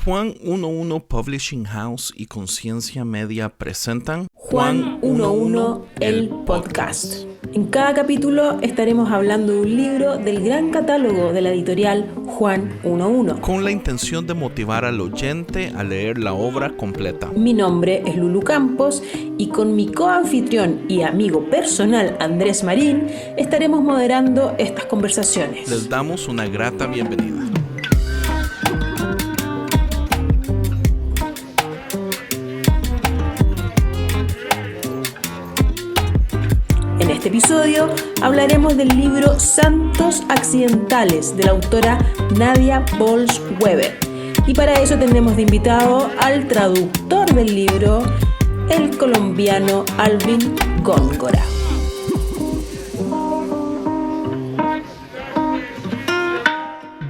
Juan 11 Publishing House y Conciencia Media presentan Juan 11, el podcast. En cada capítulo estaremos hablando de un libro del gran catálogo de la editorial Juan 11. con la intención de motivar al oyente a leer la obra completa. Mi nombre es Lulu Campos y con mi coanfitrión y amigo personal Andrés Marín estaremos moderando estas conversaciones. Les damos una grata bienvenida. En este episodio hablaremos del libro Santos Accidentales de la autora Nadia Bolz-Weber. Y para eso tendremos de invitado al traductor del libro, el colombiano Alvin Góngora.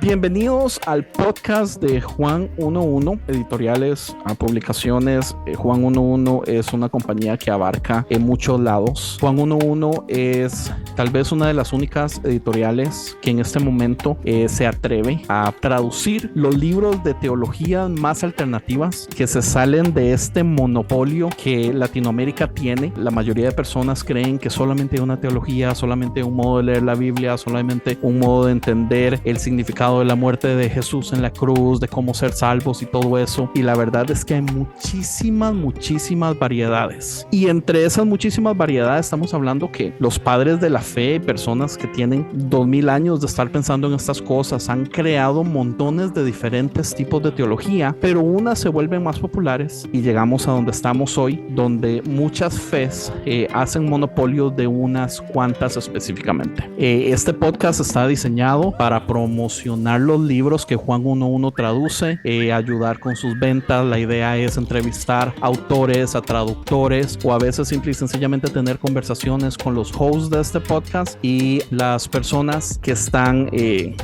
Bienvenidos al podcast de Juan 11, editoriales a publicaciones. Juan 11 es una compañía que abarca en muchos lados. Juan 11 es tal vez una de las únicas editoriales que en este momento se atreve a traducir los libros de teología más alternativas que se salen de este monopolio que Latinoamérica tiene. La mayoría de personas creen que solamente hay una teología, solamente un modo de leer la Biblia, solamente un modo de entender el significado de la muerte de Jesús en la cruz, de cómo ser salvos y todo eso. Y la verdad es que hay muchísimas variedades. Y entre esas muchísimas variedades estamos hablando que los padres de la fe, personas que tienen 2000 años de estar pensando en estas cosas, han creado montones de diferentes tipos de teología, pero unas se vuelven más populares y llegamos a donde estamos hoy, donde muchas fes hacen monopolio de unas cuantas específicamente. Este podcast está diseñado para promocionar los libros que Juan 11 traduce, ayudar con sus ventas. La idea es entrevistar autores, a traductores, o a veces simple y sencillamente tener conversaciones con los hosts de este podcast y las personas que están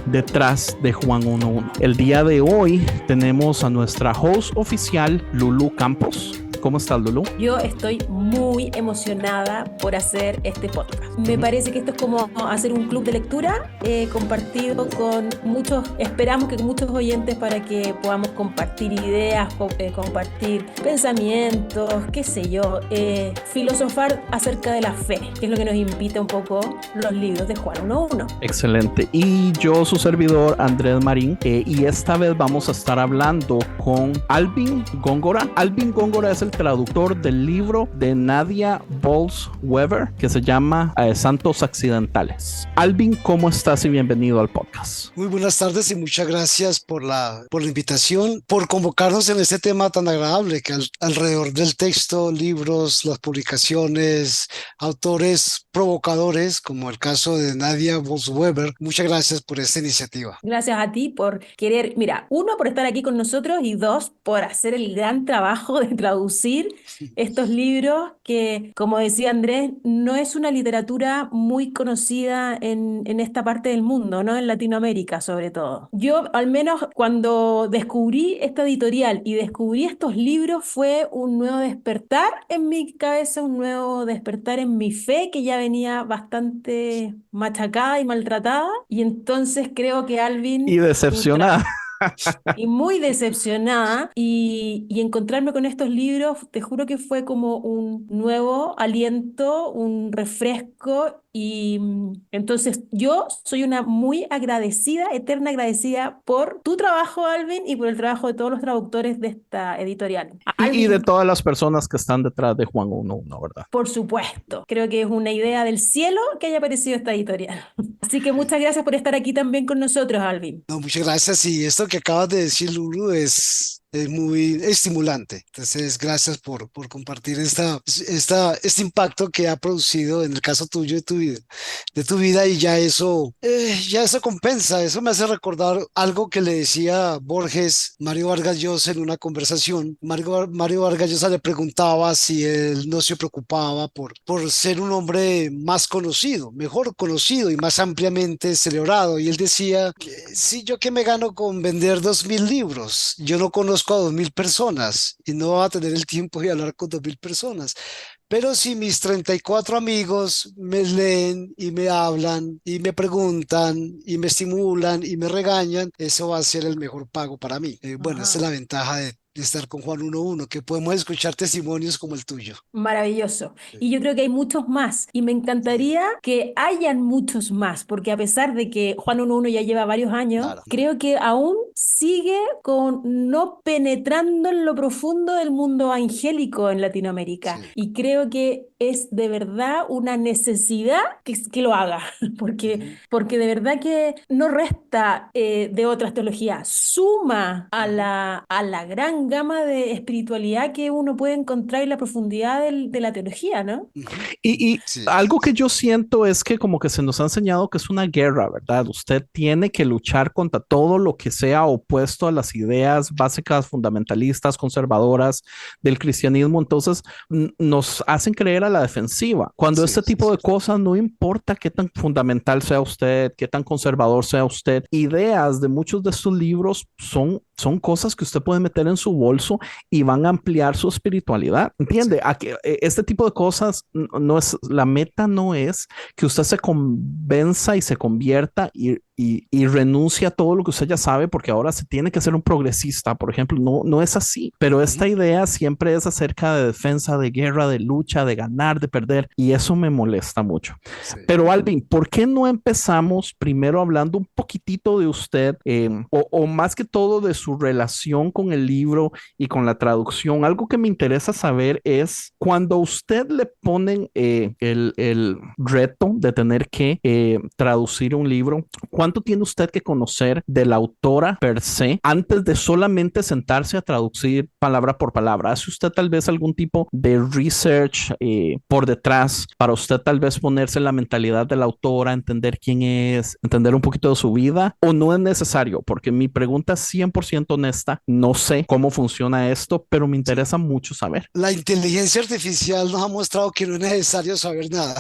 detrás de Juan 11. El día de hoy tenemos a nuestra host oficial, Lulu Campos. ¿Cómo estás, Lulu? Yo estoy muy emocionada por hacer este podcast. Me parece que esto es como hacer un club de lectura compartido con muchos, esperamos que con muchos oyentes para que podamos compartir ideas, compartir pensamientos, qué sé yo, filosofar acerca de la fe, que es lo que nos invita un poco los libros de Juan 11. Excelente. Y yo, su servidor, Andrés Marín, y esta vez vamos a estar hablando con Alvin Góngora. Alvin Góngora es el traductor del libro de Nadia Bolz-Weber que se llama Santos Accidentales. Alvin, ¿cómo estás y bienvenido al podcast? Muy buenas tardes y muchas gracias por la invitación, por convocarnos en este tema tan agradable que alrededor del texto, libros, las publicaciones, autores provocadores como el caso de Nadia Bolz-Weber. Muchas gracias por esta iniciativa. Gracias a ti por querer, mira, uno, por estar aquí con nosotros y dos, por hacer el gran trabajo de traducir estos libros que, como decía Andrés, no es una literatura muy conocida en esta parte del mundo, ¿no? En Latinoamérica, sobre todo. Yo, al menos, cuando descubrí esta editorial y descubrí estos libros, fue un nuevo despertar en mi cabeza, un nuevo despertar en mi fe, que ya venía bastante machacada y maltratada. Y entonces creo que Alvin... Y decepcionada. Y muy decepcionada y encontrarme con estos libros, te juro que fue como un nuevo aliento, un refresco y entonces yo soy una muy agradecida, eterna agradecida por tu trabajo, Alvin, y por el trabajo de todos los traductores de esta editorial. Y de todas las personas que están detrás de Juan 11, ¿verdad? Por supuesto, creo que es una idea del cielo que haya aparecido esta editorial. Así que muchas gracias por estar aquí también con nosotros, Alvin. No, muchas gracias. Y esto que acabas de decir, Lulu, es muy estimulante. Entonces, gracias por compartir este impacto que ha producido en el caso tuyo de tu vida, y ya eso compensa. Eso me hace recordar algo que le decía Borges, Mario Vargas Llosa, en una conversación. Mario Vargas Llosa le preguntaba si él no se preocupaba por ser un hombre más conocido, mejor conocido y más ampliamente celebrado. Y él decía que sí, yo que me gano con vender 2000 libros, yo no conozco a 2000 personas y no va a tener el tiempo de hablar con 2000 personas, Pero si mis 34 amigos me leen y me hablan y me preguntan y me estimulan y me regañan, eso va a ser el mejor pago para mí. Bueno, esa es Ajá. la ventaja de estar con Juan 1.1, que podemos escuchar testimonios como el tuyo. Maravilloso. Sí, Y yo creo que hay muchos más. Y me sí, encantaría que hayan muchos más, porque a pesar de que Juan 1.1 ya lleva varios años, claro. creo que aún sigue con no penetrando en lo profundo del mundo angélico en Latinoamérica. Sí. Y creo que es de verdad una necesidad que lo haga, Ujú, porque de verdad que no resta de otras teologías, suma ujú, a la gran gama de espiritualidad que uno puede encontrar en la profundidad de la teología, ¿no? ujú. Y Sí, algo que yo siento es que como que se nos ha enseñado que es una guerra, ¿verdad? Usted tiene que luchar contra todo lo que sea opuesto a las ideas básicas, fundamentalistas, conservadoras del cristianismo. Entonces nos hacen creer a la defensiva. Cuando sí, este sí, es tipo de cierto. cosas, no importa qué tan fundamental sea usted, qué tan conservador sea usted, ideas de muchos de estos libros son cosas que usted puede meter en su bolso y van a ampliar su espiritualidad. Sí. ¿Entiende? Este tipo de cosas no es, la meta no es que usted se convenza y se convierta y renuncie a todo lo que usted ya sabe, porque ahora se tiene que ser un progresista, por ejemplo, no es así, pero esta Ujú, idea siempre es acerca de defensa, de guerra, de lucha, de ganar, de perder, y eso me molesta mucho. sí. Pero Alvin, ¿por qué no empezamos primero hablando un poquitito de usted o más que todo de su relación con el libro y con la traducción? Algo que me interesa saber es cuando a usted le ponen el reto de tener que traducir un libro, ¿cuánto tiene usted que conocer de la autora per se antes de solamente sentarse a traducir palabra por palabra? ¿Hace usted tal vez algún tipo de research por detrás para usted tal vez ponerse en la mentalidad de la autora, entender quién es, entender un poquito de su vida? ¿O no es necesario? Porque mi pregunta es 100% honesta. No sé cómo funciona esto, pero me Sí. interesa mucho saber. La inteligencia artificial nos ha mostrado que no es necesario saber nada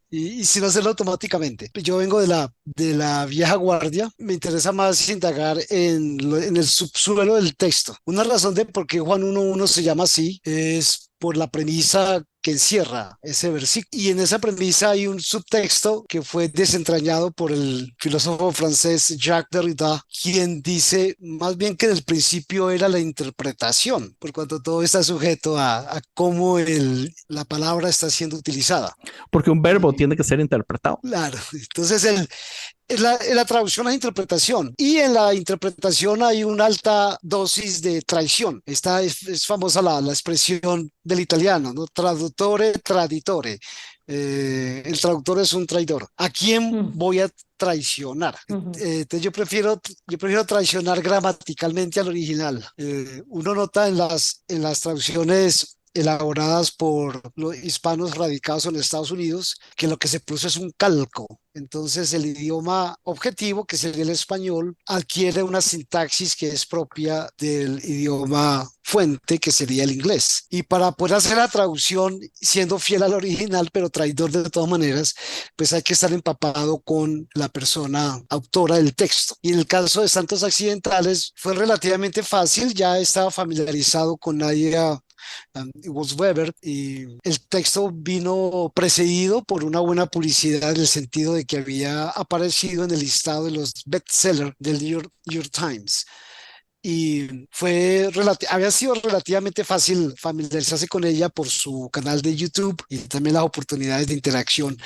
y si no hacerlo automáticamente. Yo vengo de la vieja guardia, me interesa más indagar en el subsuelo del texto. Una razón de por qué Juan 1.1 se llama así es por la premisa que encierra ese versículo. Y en esa premisa hay un subtexto que fue desentrañado por el filósofo francés Jacques Derrida, quien dice más bien que en el principio era la interpretación, por cuanto todo está sujeto a cómo la palabra está siendo utilizada. Porque un verbo Y tiene que ser interpretado. claro, entonces en la traducción hay interpretación y en la interpretación hay una alta dosis de traición. Esta es famosa la expresión del italiano, ¿no? Traduttore, traditore. El traductor es un traidor. ¿A quién Mm, voy a traicionar? ujú, Entonces yo prefiero traicionar gramaticalmente al original. Uno nota en las traducciones elaboradas por los hispanos radicados en Estados Unidos, que lo que se produce es un calco. Entonces el idioma objetivo, que sería el español, adquiere una sintaxis que es propia del idioma fuente, que sería el inglés. Y para poder hacer la traducción siendo fiel al original, pero traidor de todas maneras, pues hay que estar empapado con la persona autora del texto. Y en el caso de Santos Accidentales fue relativamente fácil, ya estaba familiarizado con Nadia Weber, y el texto vino precedido por una buena publicidad en el sentido de que había aparecido en el listado de los bestsellers del New York Times. Y había sido relativamente fácil familiarizarse con ella por su canal de YouTube y también las oportunidades de interacción.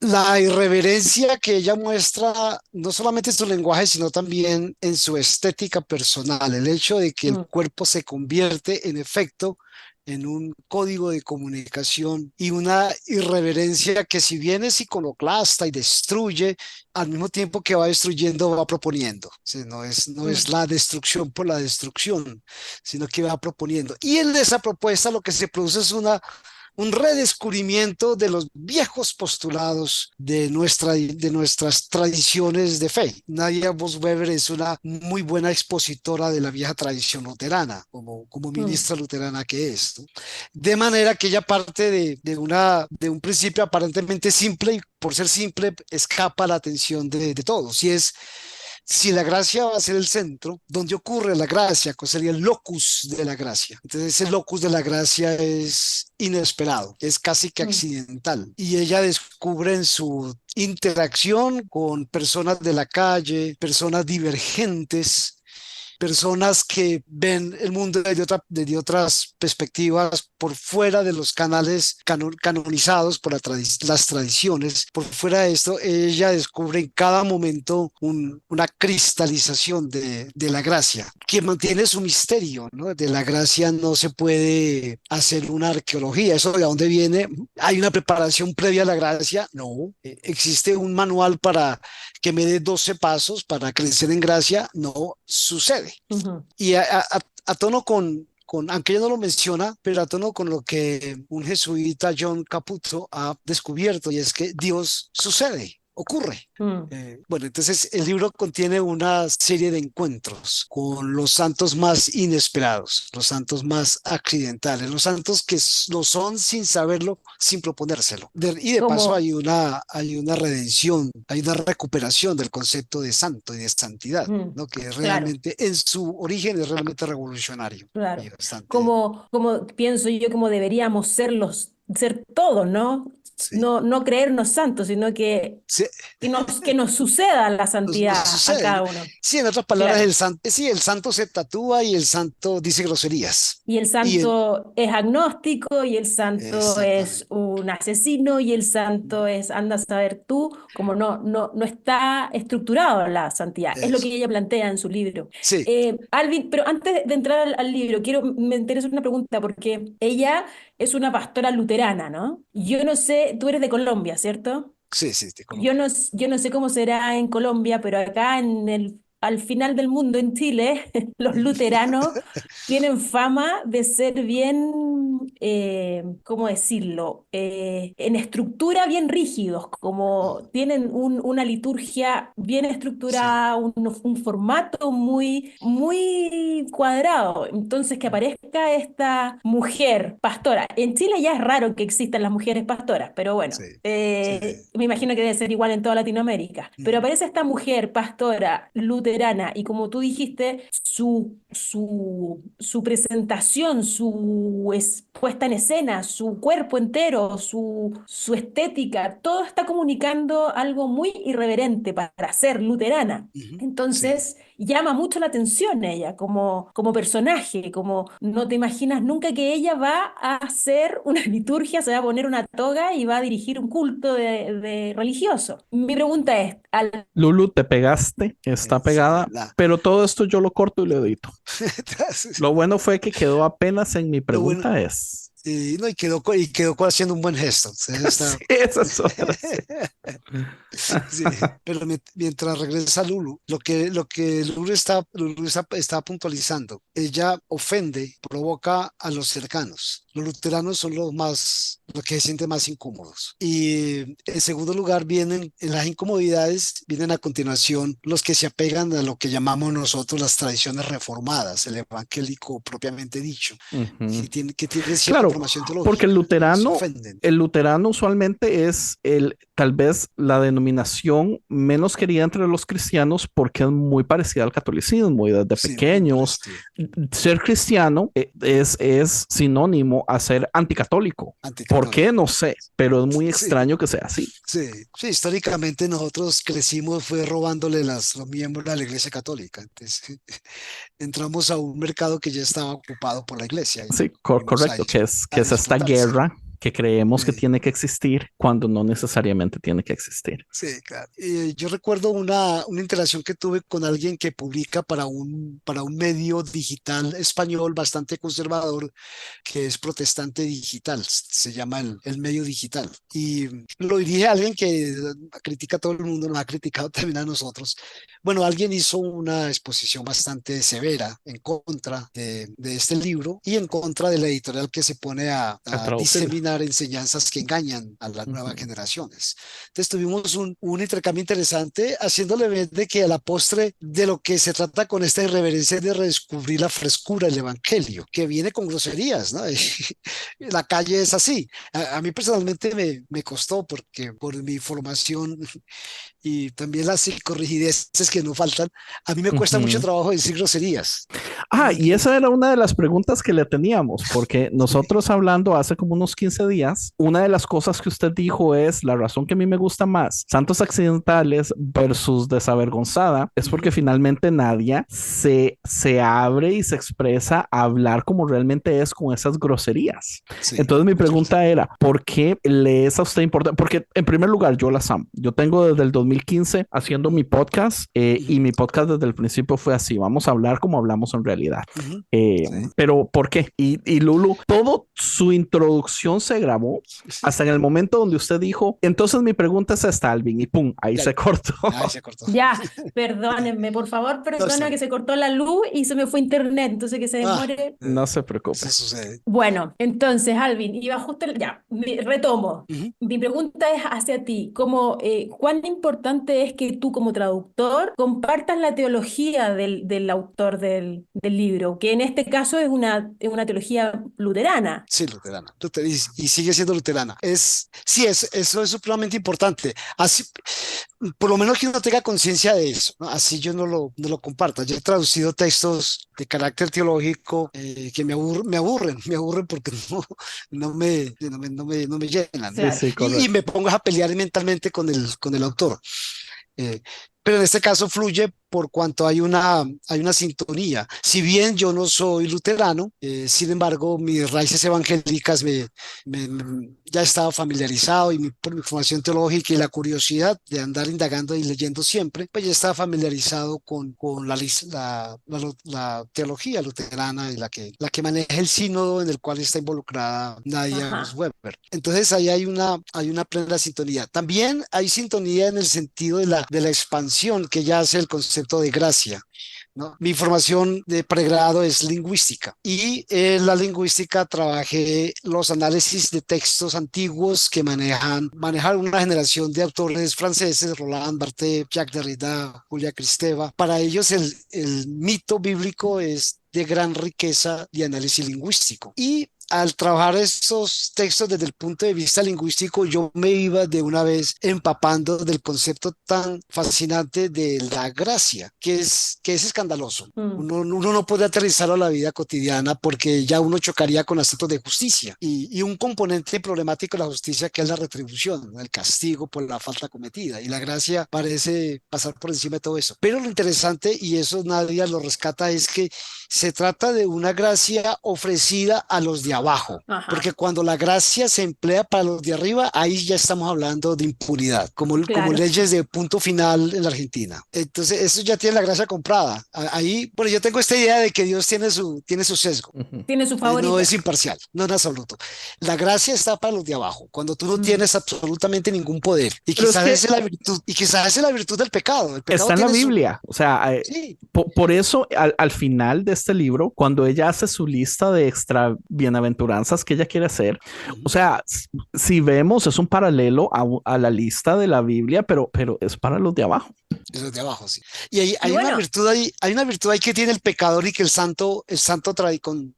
La irreverencia que ella muestra, no solamente en su lenguaje, sino también en su estética personal, el hecho de que el mm, cuerpo se convierte en efecto en un código de comunicación y una irreverencia que, si bien es iconoclasta y destruye, al mismo tiempo que va destruyendo, va proponiendo. O sea, no es mm. la destrucción por la destrucción, sino que va proponiendo. Y en esa propuesta lo que se produce es un redescubrimiento de los viejos postulados de nuestras tradiciones de fe. Nadia Weber es una muy buena expositora de la vieja tradición luterana, como Mm. ministra luterana que es, ¿no? De manera que ella parte de un principio aparentemente simple y por ser simple escapa a la atención de todos. Y es si la gracia va a ser el centro, donde ocurre la gracia, que sería el locus de la gracia. Entonces ese locus de la gracia es inesperado, es casi que Mm, accidental. Y ella descubre en su interacción con personas de la calle, personas divergentes, personas que ven el mundo desde otras perspectivas, por fuera de los canales canonizados por las tradiciones. Por fuera de esto, ella descubre en cada momento una cristalización de la gracia, que mantiene su misterio, ¿no? De la gracia no se puede hacer una arqueología. ¿Eso de dónde viene? ¿Hay una preparación previa a la gracia? No. ¿Existe un manual para que me dé 12 pasos para crecer en gracia? No sucede. ujú. Y a tono aunque ella no lo menciona, pero a tono con lo que un jesuita, John Caputo, ha descubierto, y es que Dios sucede, ocurre. Mm. Bueno, entonces el libro contiene una serie de encuentros con los santos más inesperados, los santos más accidentales, los santos que lo son sin saberlo, sin proponérselo. Y de paso Como, hay una redención, hay una recuperación del concepto de santo y de santidad, mm, ¿no? Que claro. realmente en su origen es realmente revolucionario y Claro, bastante, como pienso yo, como deberíamos ser todos, ¿no? sí. No creernos santos, sino Sí, que nos suceda la nos santidad a sucede, ¿no? cada uno. Sí, en otras palabras, Claro. sí, el santo se tatúa y el santo dice groserías. Y el Y el, santo es agnóstico, y el santo es exactamente. un asesino, y el santo es, anda a saber tú, como no está estructurado la santidad. Es lo que Eso. ella plantea en su libro. Sí, Alvin, pero antes de entrar al libro, me interesa una pregunta, porque ella es una pastora luterana, ¿no? Yo no sé, tú eres de Colombia, ¿cierto? sí, sí, de Yo Colombia. yo no sé cómo será en Colombia, pero acá al final del mundo, en Chile, los luteranos tienen fama de ser bien, ¿cómo decirlo? En estructura bien rígidos, Mm, como tienen una liturgia bien sí. estructurada, un formato muy cuadrado. Entonces, que Mm, aparezca esta mujer pastora. En Chile ya es raro que existan las mujeres pastoras, pero bueno. sí, sí, Me imagino que debe ser igual en toda Latinoamérica, pero mm, aparece esta mujer pastora luterana y, como tú dijiste, su presentación, puesta en escena, su cuerpo entero, su estética, todo está comunicando algo muy irreverente para ser luterana. ujú, sí. Entonces llama mucho la atención ella como personaje, como no te imaginas nunca que ella va a hacer una liturgia, se va a poner una toga y va a dirigir un culto de religioso. Mi pregunta es, Lulu, te pegaste, está Sí, pegada, pero todo esto yo lo corto y lo edito. Lo bueno fue que quedó apenas en mi Lo bueno, pregunta es. no, y quedó haciendo un buen gesto. Entonces Sí, está. esa es otra. Sí. Sí, pero mientras regresa Lulu, lo que Lulu está puntualizando, ella ofende, provoca a los cercanos. Los luteranos son los que se sienten más incómodos. Y en segundo lugar vienen, en las incomodidades, vienen a continuación los que se apegan a lo que llamamos nosotros las tradiciones reformadas, el evangélico propiamente dicho, Ujú. que tiene cierta Claro, formación porque teológica. Se ofenden. el luterano usualmente es tal vez la denominación menos querida entre los cristianos porque es muy parecida al catolicismo y desde Sí, muy pequeños parecido. ser cristiano es sinónimo a ser anticatólico. ¿Por qué? Anticatólico. No sé, pero es muy Sí, extraño que sea así. sí, sí, históricamente nosotros crecimos fue robándole los miembros a la Iglesia Católica. Entonces, entramos a un mercado que ya estaba ocupado por la Iglesia y Sí, venimos correcto, a que es esta disfrutárselo. guerra que creemos que Sí, tiene que existir cuando no necesariamente tiene que existir. sí, claro. Yo recuerdo una interacción que tuve con alguien que publica para un medio digital español bastante conservador, que es Protestante Digital, se llama el medio digital. Y lo dirige a alguien que critica a todo el mundo, nos ha criticado también a nosotros. Bueno, alguien hizo una exposición bastante severa en contra de este libro y en contra de la editorial que se pone a A traducirlo. enseñar enseñanzas que engañan a las nuevas generaciones. Entonces tuvimos un intercambio interesante, haciéndole ver de que a la postre de lo que se trata con esta irreverencia es de redescubrir la frescura del evangelio, que viene con groserías, ¿no? Y la calle es así. A mí personalmente me costó porque por mi formación y también las psicorrigideces que no faltan, a mí me cuesta mucho Ujú. trabajo decir groserías. Ah, y esa era una de las preguntas que le teníamos, porque nosotros hablando hace como unos 15 días, una de las cosas que usted dijo es la razón que a mí me gusta más Santos Accidentales versus Desavergonzada es porque finalmente Nadia se abre y se expresa a hablar como realmente es con esas groserías. Sí, Entonces mi cierto. pregunta era, ¿por qué le es a usted importante? Porque en primer lugar, yo las amo. Yo tengo desde el 2015 haciendo mi podcast y Ujú, mi podcast desde el principio fue así, vamos a hablar como hablamos en realidad. ujú, Eh, sí. pero ¿por qué? Y Lulu, todo su introducción se grabó hasta en el momento donde usted dijo, entonces mi pregunta es esta, Alvin, y pum, ahí Ya, se cortó. ahí se cortó. Ya, perdónenme, por favor, No está perdona que bien. se cortó la luz y se me fue internet, entonces que se Ah, demore. No se preocupe. eso sucede. Bueno, entonces, Alvin, iba justo, ya, retomo. Ujú. Mi pregunta es hacia ti, ¿cuán importante es que tú como traductor compartas la teología del autor del libro, que en este caso es una teología luterana? Sí, luterana. Y sigue siendo luterana. Sí, eso es supremamente importante. Así, por lo menos que uno tenga conciencia de eso, ¿no? Así yo no lo comparta. Yo he traducido textos de carácter teológico que me aburren porque no me llenan, Sí, ¿no? Claro. sí, Y correcto. me pongo a pelear mentalmente con el autor. Eh, pero en este caso fluye por cuanto hay una sintonía. Si bien yo no soy luterano, sin embargo, mis raíces evangélicas ya estaba familiarizado y por mi formación teológica y la curiosidad de andar indagando y leyendo siempre, pues ya estaba familiarizado con la teología luterana y la que maneja el sínodo en el cual está involucrada Nadia Ajá. Weber. Entonces ahí hay una plena sintonía. También hay sintonía en el sentido de la expansión que ya hace el concepto de gracia, ¿no? Mi formación de pregrado es lingüística y en la lingüística trabajé los análisis de textos antiguos que manejan una generación de autores franceses, Roland Barthes, Jacques Derrida, Julia Kristeva. Para ellos el mito bíblico es de gran riqueza de análisis lingüístico. Y al trabajar estos textos desde el punto de vista lingüístico, yo me iba de una vez empapando del concepto tan fascinante de la gracia, que es escandaloso. Mm. Uno no puede aterrizarlo a la vida cotidiana porque ya uno chocaría con asuntos de justicia y un componente problemático de la justicia que es la retribución, ¿no? El castigo por la falta cometida. Y la gracia parece pasar por encima de todo eso. Pero lo interesante, y eso nadie lo rescata, es que se trata de una gracia ofrecida a los de abajo, Ajá, porque cuando la gracia se emplea para los de arriba, ahí ya estamos hablando de impunidad, como claro. leyes de punto final en la Argentina. Entonces, eso ya tiene la gracia comprada. Ahí, bueno, yo tengo esta idea de que Dios tiene su sesgo. Ujú. Tiene su No es favorita. imparcial, no en absoluto. La gracia está para los de abajo, cuando tú no Mm. tienes absolutamente ningún poder. Y Pero es quizás que esa es la virtud, y quizás esa es la virtud del pecado. El pecado está en la tiene su... Biblia, o sea, Sí. por eso al final de este libro, cuando ella hace su lista de extra bienaventuranzas que ella quiere hacer, o Ujú. sea, si vemos, es un paralelo a la lista de la Biblia, pero es para los de abajo. Eso es de abajo, sí. Y hay, Y hay una bueno, virtud ahí, hay una virtud ahí que tiene el pecador y que el santo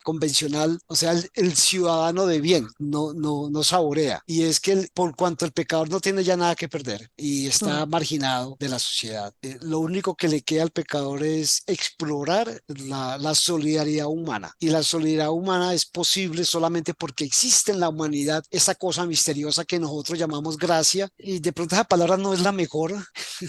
convencional, o sea, el ciudadano de bien, no saborea. Y es que por cuanto el pecador no tiene ya nada que perder y está mm, marginado de la sociedad, lo único que le queda al pecador es explorar la solidaridad humana. Y la solidaridad humana es posible solamente porque existe en la humanidad esa cosa misteriosa que nosotros llamamos gracia. Y de pronto esa palabra no es la mejor,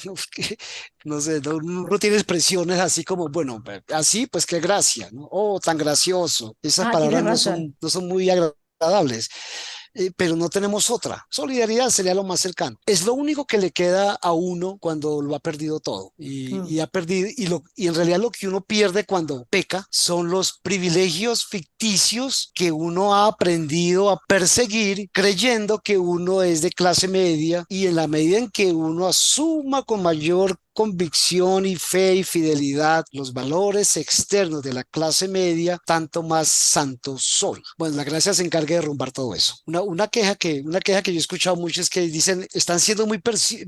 porque no sé, no tiene expresiones así como, bueno, así pues qué gracia, ¿no? Oh, tan gracioso. Esas tienes palabras no razón. son, no son muy agradables, pero no tenemos otra. Solidaridad sería lo más cercano. Es lo único que le queda a uno cuando lo ha perdido todo. Y, Mm. y ha perdido, y en realidad lo que uno pierde cuando peca son los privilegios ficticios que uno ha aprendido a perseguir creyendo que uno es de clase media y en la medida en que uno asuma con mayor convicción y fe y fidelidad, los valores externos de la clase media, tanto más santo soy. Bueno, la gracia se encarga de derrumbar todo eso. Una queja que yo he escuchado mucho es que dicen, están siendo muy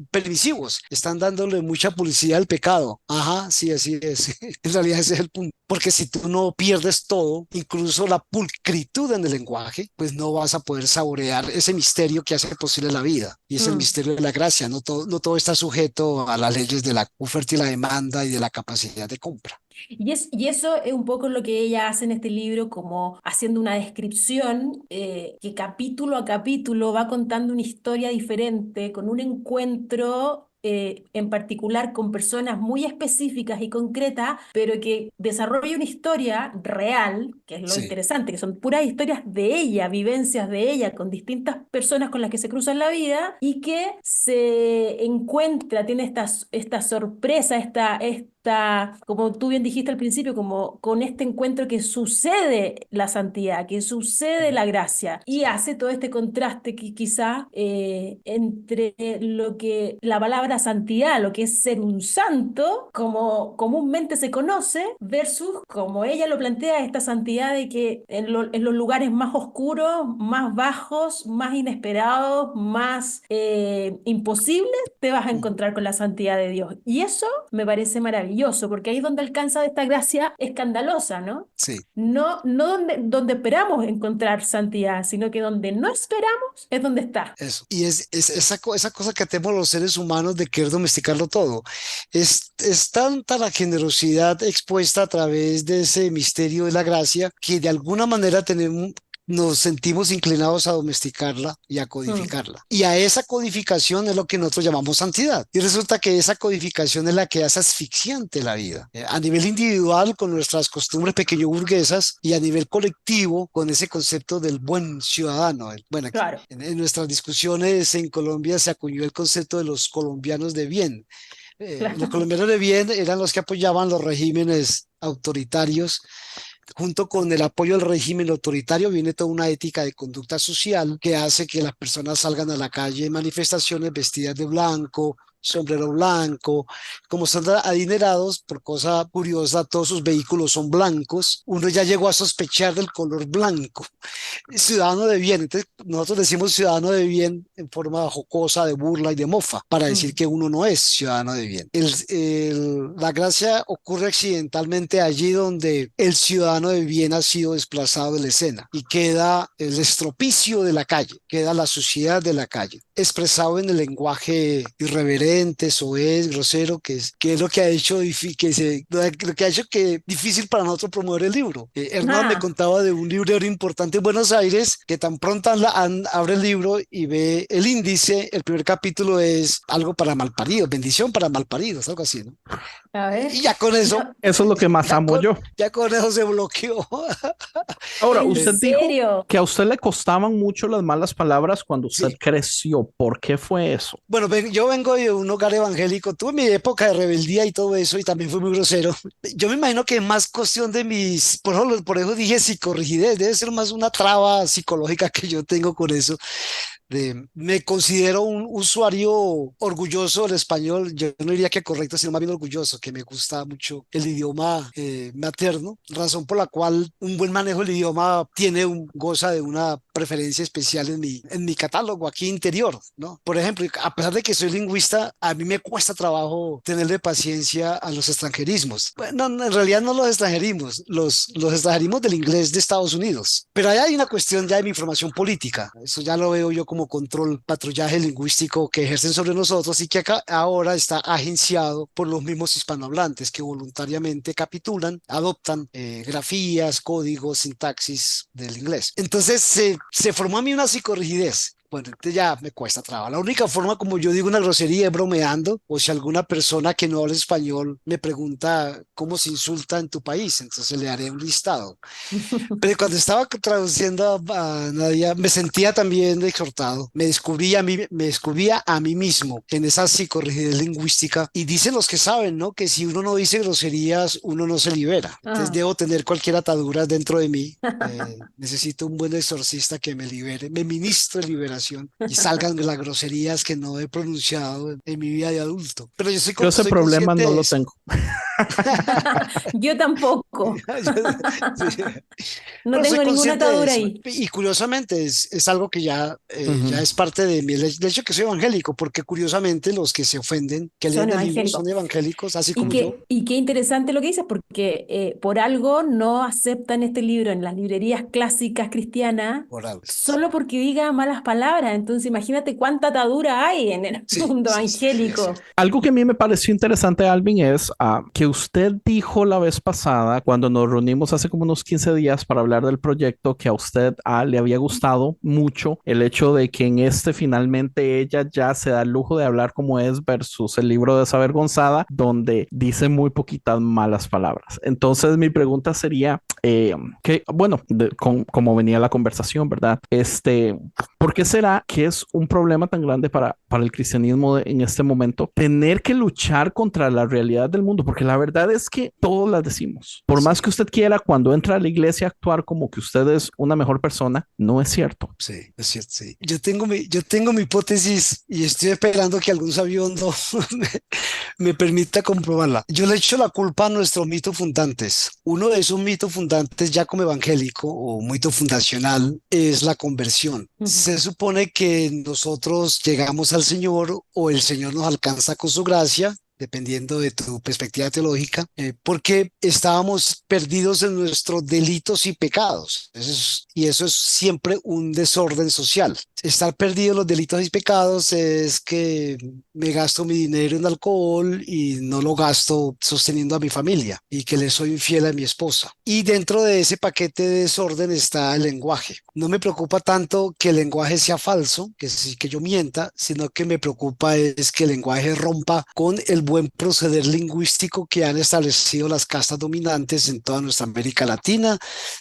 permisivos, están dándole mucha publicidad al pecado. Ajá, sí, así es. En realidad ese es el punto. Porque si tú no pierdes todo, incluso la pulcritud en el lenguaje, pues no vas a poder saborear ese misterio que hace posible la vida. Y es el Mm. misterio de la gracia. No todo está sujeto a las leyes de la oferta y la demanda y de la capacidad de compra. Y eso es un poco lo que ella hace en este libro, como haciendo una descripción que capítulo a capítulo va contando una historia diferente, con un encuentro en particular con personas muy específicas y concretas, pero que desarrolla una historia real, que es lo Sí. interesante, que son puras historias de ella, vivencias de ella, con distintas personas con las que se cruza en la vida y que se encuentra, tiene esta sorpresa, como tú bien dijiste al principio, como con este encuentro que sucede la santidad, que sucede la gracia, y hace todo este contraste que quizá entre lo que la palabra santidad, lo que es ser un santo, como comúnmente se conoce, versus como ella lo plantea, esta santidad de que en los lugares más oscuros, más bajos, más inesperados, más imposibles, te vas a Ujú. encontrar con la santidad de Dios. Y eso me parece maravilloso, porque ahí es donde alcanza esta gracia escandalosa, ¿no? Sí, No donde esperamos encontrar santidad, sino que donde no esperamos es donde está. eso. Y es esa cosa que tenemos los seres humanos de querer domesticarlo todo. Es tanta la generosidad expuesta a través de ese misterio de la gracia que de alguna manera nos sentimos inclinados a domesticarla y a Mm. codificarla. Y a esa codificación es lo que nosotros llamamos santidad. Y resulta que esa codificación es la que hace asfixiante la vida. A nivel individual, con nuestras costumbres pequeño burguesas, y a nivel colectivo, con ese concepto del buen ciudadano. Bueno, Claro. en nuestras discusiones en Colombia se acuñó el concepto de los colombianos de bien. Los Claro. colombianos de bien eran los que apoyaban los regímenes autoritarios. Junto con el apoyo al régimen autoritario viene toda una ética de conducta social que hace que las personas salgan a la calle en manifestaciones vestidas de blanco, sombrero blanco. Como son adinerados, por cosa curiosa, todos sus vehículos son blancos. Uno ya llegó a sospechar del color blanco. Ciudadano de bien. Entonces, nosotros decimos ciudadano de bien en forma jocosa, de burla y de mofa, para decir Mm. que uno no es ciudadano de bien. La gracia ocurre accidentalmente allí donde el ciudadano de bien ha sido desplazado de la escena y queda el estropicio de la calle, queda la suciedad de la calle, expresado en el lenguaje irreverente, soez, grosero, que es lo que ha hecho lo que ha hecho que difícil para nosotros promover el libro. Hernán me Ah, contaba de un librero importante en Buenos Aires que tan pronto abre el libro y ve el índice, el primer capítulo es algo para malparidos, bendición para malparidos, algo así, ¿no? a Y ver. ya con eso, No, Eso es lo que más ya amo con, yo. ya con eso se bloqueó. Ahora, ¿en usted dijo serio? que a usted le costaban mucho las malas palabras cuando usted Sí. creció. ¿Por qué fue eso? Bueno, yo vengo de un hogar evangélico, tuve mi época de rebeldía y todo eso, y también fui muy grosero. Yo me imagino que es más cuestión de por eso dije psicorrigidez, debe ser más una traba psicológica que yo tengo con eso. Me considero un usuario orgulloso del español. Yo no diría que correcto, sino más bien orgulloso, que me gusta mucho el idioma materno, razón por la cual un buen manejo del idioma goza de una preferencia especial en mi catálogo aquí interior, ¿no? Por ejemplo, a pesar de que soy lingüista, a mí me cuesta trabajo tenerle paciencia a los extranjerismos. Bueno, no, en realidad no los extranjerismos, los extranjerismos del inglés de Estados Unidos. Pero ahí hay una cuestión ya de mi formación política. Eso ya lo veo yo como control, patrullaje lingüístico que ejercen sobre nosotros y que acá ahora está agenciado por los mismos hispanohablantes que voluntariamente capitulan, adoptan grafías, códigos, sintaxis del inglés. Entonces se formó a mí una psicorrigidez. Bueno, entonces ya me cuesta trabajo. La única forma como yo digo una grosería es bromeando, o si alguna persona que no habla español me pregunta cómo se insulta en tu país, entonces le haré un listado. Pero cuando estaba traduciendo a Nadia, me sentía también exhortado. Me descubría a mí mismo en esa psicorrigidez lingüística. Y dicen los que saben, ¿no? Que si uno no dice groserías, uno no se libera. Entonces Ah. debo tener cualquier atadura dentro de mí. Necesito un buen exorcista que me libere, me ministre liberación. educación y salgan las groserías que no he pronunciado en mi vida de adulto. Pero Yo ese estoy problema consciente no de lo eso. tengo. Yo tampoco, Sí. no Pero soy tengo ninguna consciente de atadura eso. ahí. Y curiosamente es algo que ya Ujú. es parte de mí, el hecho que soy evangélico, porque curiosamente los que se ofenden, que Son leen el libro, son evangélicos. evangélicos, así como yo. Y qué interesante lo que dices, porque por algo no aceptan este libro en las librerías clásicas cristianas, Morales. solo porque diga malas palabras. Entonces, imagínate cuánta atadura hay en el Sí, mundo sí, sí, sí, es cierto. evangélico. Algo que a mí me pareció interesante, Alvin, es que usted dijo la vez pasada, cuando nos reunimos hace como unos 15 días para hablar del proyecto, que a usted le había gustado mucho el hecho de que en este finalmente ella ya se da el lujo de hablar como es versus el libro de Desavergonzada, donde dice muy poquitas malas palabras. Entonces mi pregunta sería, que, bueno, como venía la conversación, ¿verdad? ¿Por qué será que es un problema tan grande para el cristianismo en este momento tener que luchar contra la realidad del mundo? Porque la verdad es que todos las decimos. Por más que Sí, usted quiera, cuando entra a la iglesia, actuar como que usted es una mejor persona, no es cierto. sí, es cierto, sí. Yo tengo mi hipótesis y estoy esperando que algún sabiondo me, me permita comprobarla. Yo le echo la culpa a nuestros mitos fundantes. Uno de esos mitos fundantes, ya como evangélico o mito fundacional, es la conversión. Ujú. Se supone que nosotros llegamos al Señor o el Señor nos alcanza con su gracia, dependiendo de tu perspectiva teológica, porque estábamos perdidos en nuestros delitos y pecados. Y eso es siempre un desorden social. Estar perdido en los delitos y pecados es que me gasto mi dinero en alcohol y no lo gasto sosteniendo a mi familia y que le soy infiel a mi esposa. Y dentro de ese paquete de desorden está el lenguaje. No me preocupa tanto que el lenguaje sea falso, que sí que yo mienta, sino que me preocupa es que el lenguaje rompa con el buen proceder lingüístico que han establecido las castas dominantes en toda nuestra América Latina,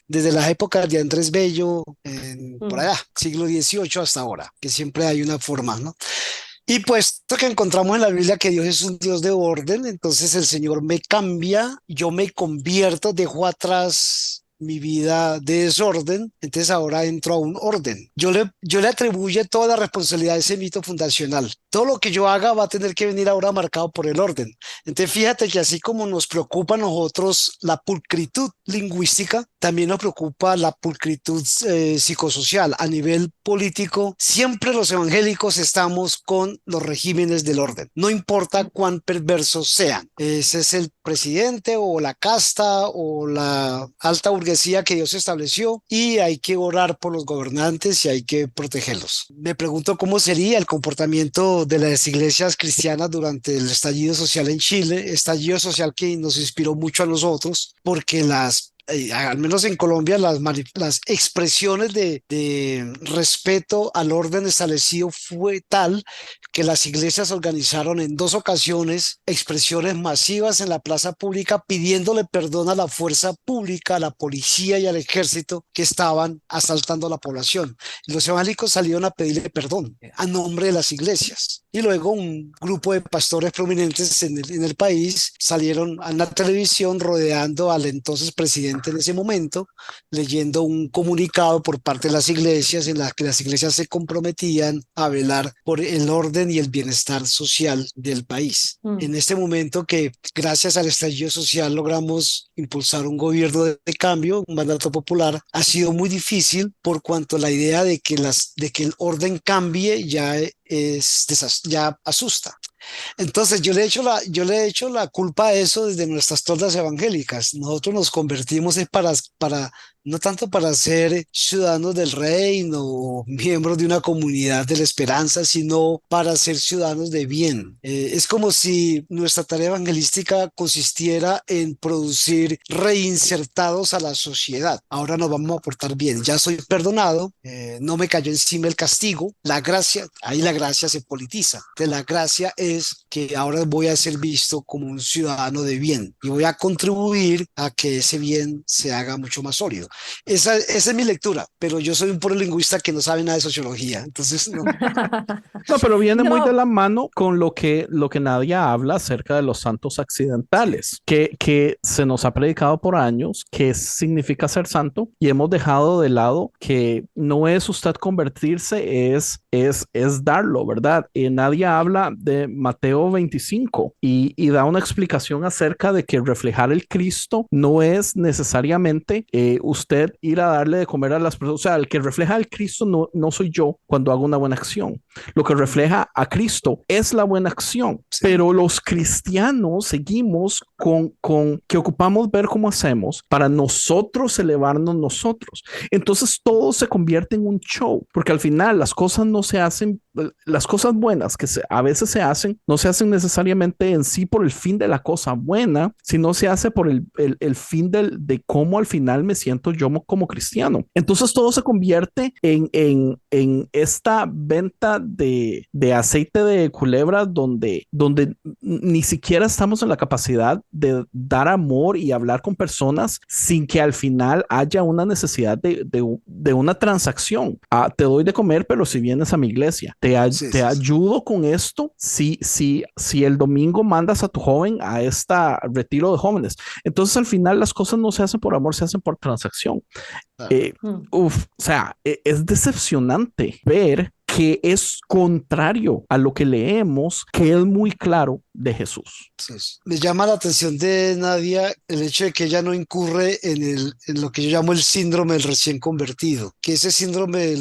desde las épocas de Andrés Bello, por Mm. allá, siglo XVIII hasta ahora, que siempre hay una forma, ¿no? Y puesto que encontramos en la Biblia que Dios es un Dios de orden, entonces el Señor me cambia, yo me convierto, dejo atrás mi vida de desorden, entonces ahora entro a un orden. Yo le atribuyo toda la responsabilidad a ese mito fundacional. Todo lo que yo haga va a tener que venir ahora marcado por el orden. Entonces fíjate que así como nos preocupa a nosotros la pulcritud lingüística, también nos preocupa la pulcritud psicosocial. A nivel político, siempre los evangélicos estamos con los regímenes del orden, no importa cuán perversos sean. Ese es el presidente o la casta o la alta burguesía que Dios estableció y hay que orar por los gobernantes y hay que protegerlos. Me pregunto cómo sería el comportamiento de las iglesias cristianas durante el estallido social en Chile, estallido social que nos inspiró mucho a nosotros porque al menos en Colombia, las expresiones de respeto al orden establecido fue tal que las iglesias organizaron en 2 ocasiones expresiones masivas en la plaza pública pidiéndole perdón a la fuerza pública, a la policía y al ejército que estaban asaltando a la población. Y los evangélicos salieron a pedirle perdón a nombre de las iglesias. Y luego un grupo de pastores prominentes en el país salieron a la televisión rodeando al entonces presidente en ese momento, leyendo un comunicado por parte de las iglesias en la que las iglesias se comprometían a velar por el orden y el bienestar social del país. Mm. En este momento que gracias al estallido social logramos impulsar un gobierno de cambio, un mandato popular, ha sido muy difícil por cuanto la idea de que el orden cambie ya asusta. Entonces yo le he hecho la culpa a eso desde nuestras toldas evangélicas. Nosotros nos convertimos no tanto para ser ciudadanos del reino o miembros de una comunidad de la esperanza, sino para ser ciudadanos de bien. Es como si nuestra tarea evangelística consistiera en producir reinsertados a la sociedad. Ahora nos vamos a portar bien. Ya soy perdonado, no me cayó encima el castigo. La gracia, ahí la gracia se politiza. Entonces, la gracia es que ahora voy a ser visto como un ciudadano de bien y voy a contribuir a que ese bien se haga mucho más sólido. Esa es mi lectura, pero yo soy un puro lingüista que no sabe nada de sociología, entonces no. No, pero viene muy de la No, mano con lo que Nadia habla acerca de los santos accidentales, que se nos ha predicado por años qué significa ser santo y hemos dejado de lado que no es usted convertirse, es darlo, ¿verdad? Nadia habla de Mateo 25 y da una explicación acerca de que reflejar el Cristo no es necesariamente usted ir a darle de comer a las personas, o sea, el que refleja el Cristo no soy yo cuando hago una buena acción. Lo que refleja a Cristo es la buena acción, Sí, pero los cristianos seguimos con que ocupamos ver cómo hacemos para nosotros elevarnos nosotros. Entonces todo se convierte en un show, porque al final las cosas no se hacen, las cosas buenas a veces se hacen, no se hacen necesariamente en sí por el fin de la cosa buena, sino se hace por el fin de cómo al final me siento yo como cristiano. Entonces todo se convierte en esta venta de aceite de culebra donde ni siquiera estamos en la capacidad de dar amor y hablar con personas sin que al final haya una necesidad de una transacción. Te doy de comer, pero si vienes a mi iglesia, sí, te sí, sí. ayudo con esto si el domingo mandas a tu joven a esta retiro de jóvenes. Entonces al final las cosas no se hacen por amor, se hacen por transacción. Claro. eh, mm, o sea, es decepcionante ver que es contrario a lo que leemos, que es muy claro de Jesús. Sí, sí. Me llama la atención de Nadia el hecho de que ella no incurre en lo que yo llamo el síndrome del recién convertido, que ese síndrome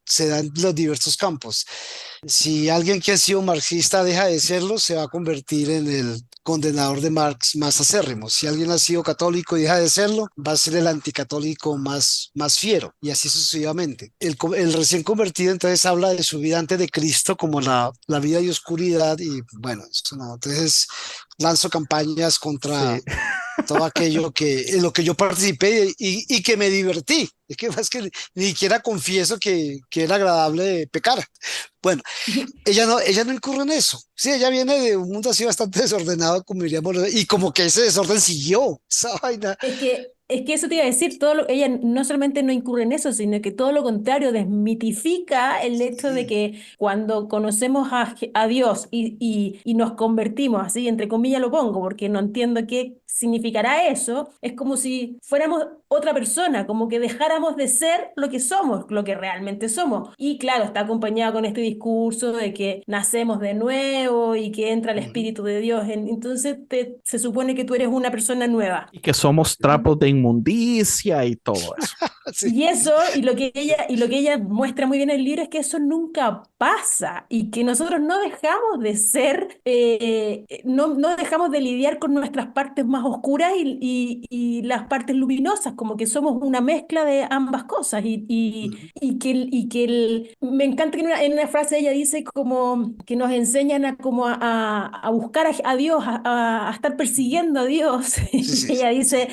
se da en los diversos campos. Si alguien que ha sido marxista deja de serlo, se va a convertir en el condenador de Marx más acérrimo. Si alguien ha sido católico y deja de serlo, va a ser el anticatólico más fiero, y así sucesivamente. El recién convertido entonces habla de su vida antes de Cristo como la vida de oscuridad, y bueno, eso no. Entonces lanzo campañas contra Sí, todo aquello en lo que yo participé y que me divertí. Es que más que ni siquiera confieso que era agradable pecar. Bueno, ella no incurre en eso. Sí, ella viene de un mundo así bastante desordenado, como diríamos, y como que ese desorden siguió esa vaina. Es que eso te iba a decir, ella no solamente no incurre en eso, sino que todo lo contrario, desmitifica el hecho de Sí, que cuando conocemos a Dios y nos convertimos, así entre comillas lo pongo, porque no entiendo qué significará eso, es como si fuéramos otra persona, como que dejáramos de ser lo que somos, lo que realmente somos. Y claro, está acompañado con este discurso de que nacemos de nuevo y que entra el ujú, Espíritu de Dios, entonces se supone que tú eres una persona nueva. y que somos trapos de inmundicia y todo eso. sí, Y eso, y lo que ella muestra muy bien en el libro es que eso nunca pasa y que nosotros no dejamos de ser, no dejamos de lidiar con nuestras partes más oscuras y las partes luminosas, como que somos una mezcla de ambas cosas. Y, y, ujú, y que, me encanta que en una frase ella dice como que nos enseñan a buscar a Dios, a estar persiguiendo a Dios. sí, Y sí, ella sí, dice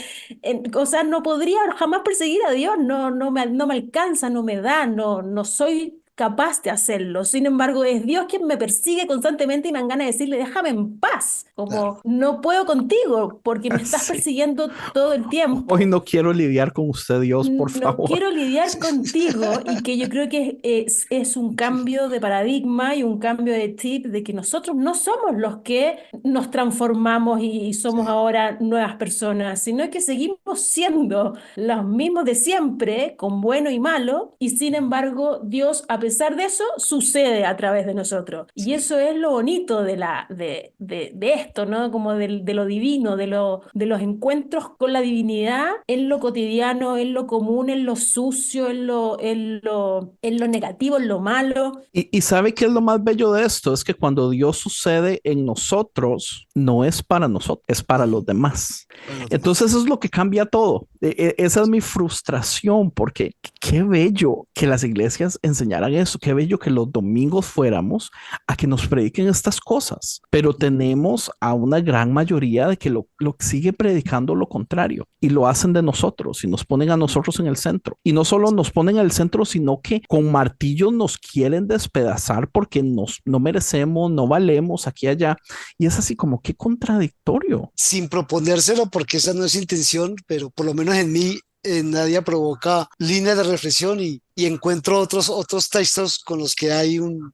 o sea, no podría jamás perseguir a Dios, no me alcanza, no me da, no soy capaz de hacerlo. Sin embargo, es Dios quien me persigue constantemente y me dan ganas de decirle, déjame en paz, claro. como no puedo contigo porque me estás Sí. persiguiendo todo el Hoy tiempo. no quiero lidiar con usted, Dios, por No favor. quiero lidiar Sí, contigo y que yo creo que es un cambio de paradigma y un cambio de chip de que nosotros no somos los que nos transformamos y somos sí, ahora nuevas personas, sino que seguimos siendo los mismos de siempre, con bueno y malo, y sin embargo Dios, a pesar de eso, sucede a través de nosotros. Y sí. eso es lo bonito de esto, ¿no? Como de lo divino, de los encuentros con la divinidad en lo cotidiano, en lo común, en lo sucio, en lo negativo, en lo malo. Y sabe qué es lo más bello de esto, es que cuando Dios sucede en nosotros, no es para nosotros, es para los Ujú, demás. para los Entonces demás. eso es lo que cambia todo. Esa es mi frustración, porque qué bello que las iglesias enseñaran eso, qué bello que los domingos fuéramos a que nos prediquen estas cosas, pero tenemos a una gran mayoría de que lo sigue predicando lo contrario y lo hacen de nosotros y nos ponen a nosotros en el centro. Y no solo nos ponen en el centro, sino que con martillos nos quieren despedazar porque no merecemos, no valemos aquí y allá. Y es así como qué contradictorio. Sin proponérselo, porque esa no es intención, pero por lo menos en mí Nadia provoca líneas de reflexión y encuentro otros textos con los que hay un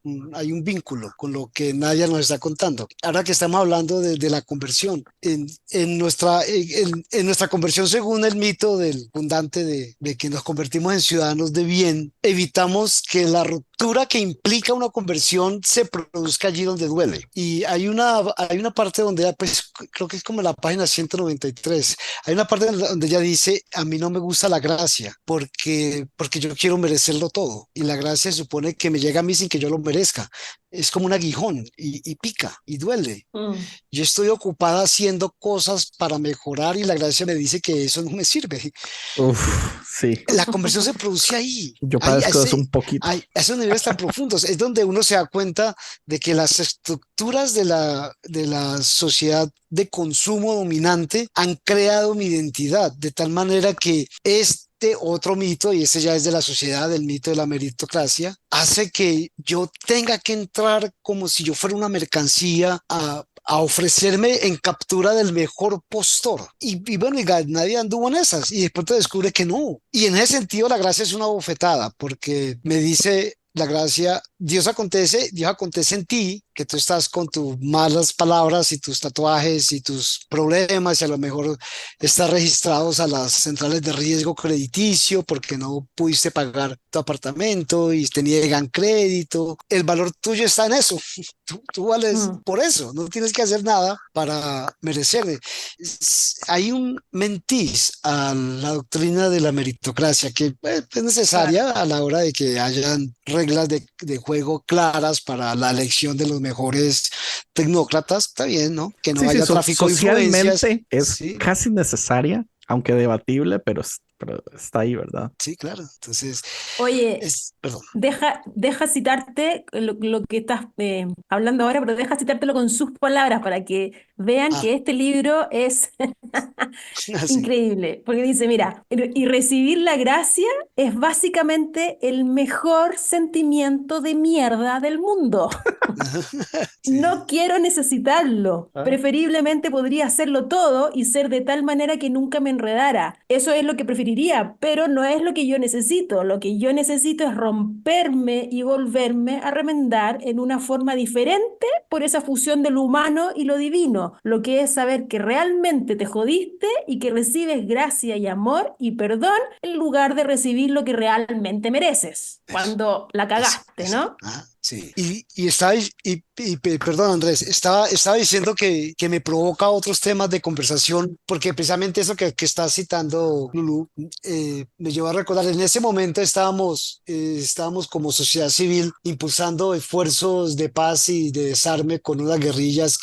vínculo con lo que Nadia nos está contando. Ahora que estamos hablando de la conversión, en nuestra conversión según el mito del fundante de que nos convertimos en ciudadanos de bien, evitamos que la ruptura que implica una conversión se produzca allí donde duele. Y hay una parte donde, pues, creo que es como la página 193, hay una parte donde ella dice, a mí no me gusta la gracia porque yo quiero merecerlo todo. Y la gracia supone que me llega a mí sin que yo lo merezca. Es como un aguijón y pica y duele. Mm. Yo estoy ocupada haciendo cosas para mejorar y la gracia me dice que eso no me sirve. Uf, sí. La conversión se produce ahí, Yo ahí, padezco de eso un poquito. a esos niveles tan profundos. Es donde uno se da cuenta de que las estructuras de la sociedad de consumo dominante han creado mi identidad, de tal manera que otro mito, y ese ya es de la sociedad, el mito de la meritocracia, hace que yo tenga que entrar como si yo fuera una mercancía a ofrecerme en captura del mejor postor. Y bueno, nadie anduvo en esas y de pronto descubre que no. Y en ese sentido la gracia es una bofetada porque me dice la gracia, Dios acontece en ti, que tú estás con tus malas palabras y tus tatuajes y tus problemas y a lo mejor estás registrados a las centrales de riesgo crediticio porque no pudiste pagar tu apartamento y te niegan crédito. El valor tuyo está en eso. Tú vales Mm. por eso, no tienes que hacer nada para merecer. Hay un mentiz a la doctrina de la meritocracia que es necesaria Claro. a la hora de que hayan reglas de juego claras para la elección de los mejores tecnócratas. Está bien, ¿no? Que no Sí, sí, haya tráfico de influencias. socialmente es Sí, casi necesaria, aunque debatible, pero está ahí, ¿verdad? sí, claro. Entonces, Oye, perdón. deja citarte lo que estás hablando ahora, pero deja citártelo con sus palabras para que vean Ah, que este libro es así. increíble, porque dice, mira, y recibir la gracia es básicamente el mejor sentimiento de mierda del mundo. Sí, No quiero necesitarlo. Ah. Preferiblemente podría hacerlo todo y ser de tal manera que nunca me enredara. Eso es lo que preferiría, pero no es lo que yo necesito. Lo que yo necesito es romperme y volverme a remendar en una forma diferente por esa fusión de lo humano y lo divino. Lo que es saber que realmente te jodiste y que recibes gracia y amor y perdón en lugar de recibir lo que realmente mereces eso. cuando la cagaste, Eso. ¿no? Ah, sí. Perdón, Andrés, estaba diciendo que me provoca otros temas de conversación, porque precisamente eso que está citando Lulú me llevó a recordar, en ese momento estábamos como sociedad civil impulsando esfuerzos de paz y de desarme con unas guerrillas.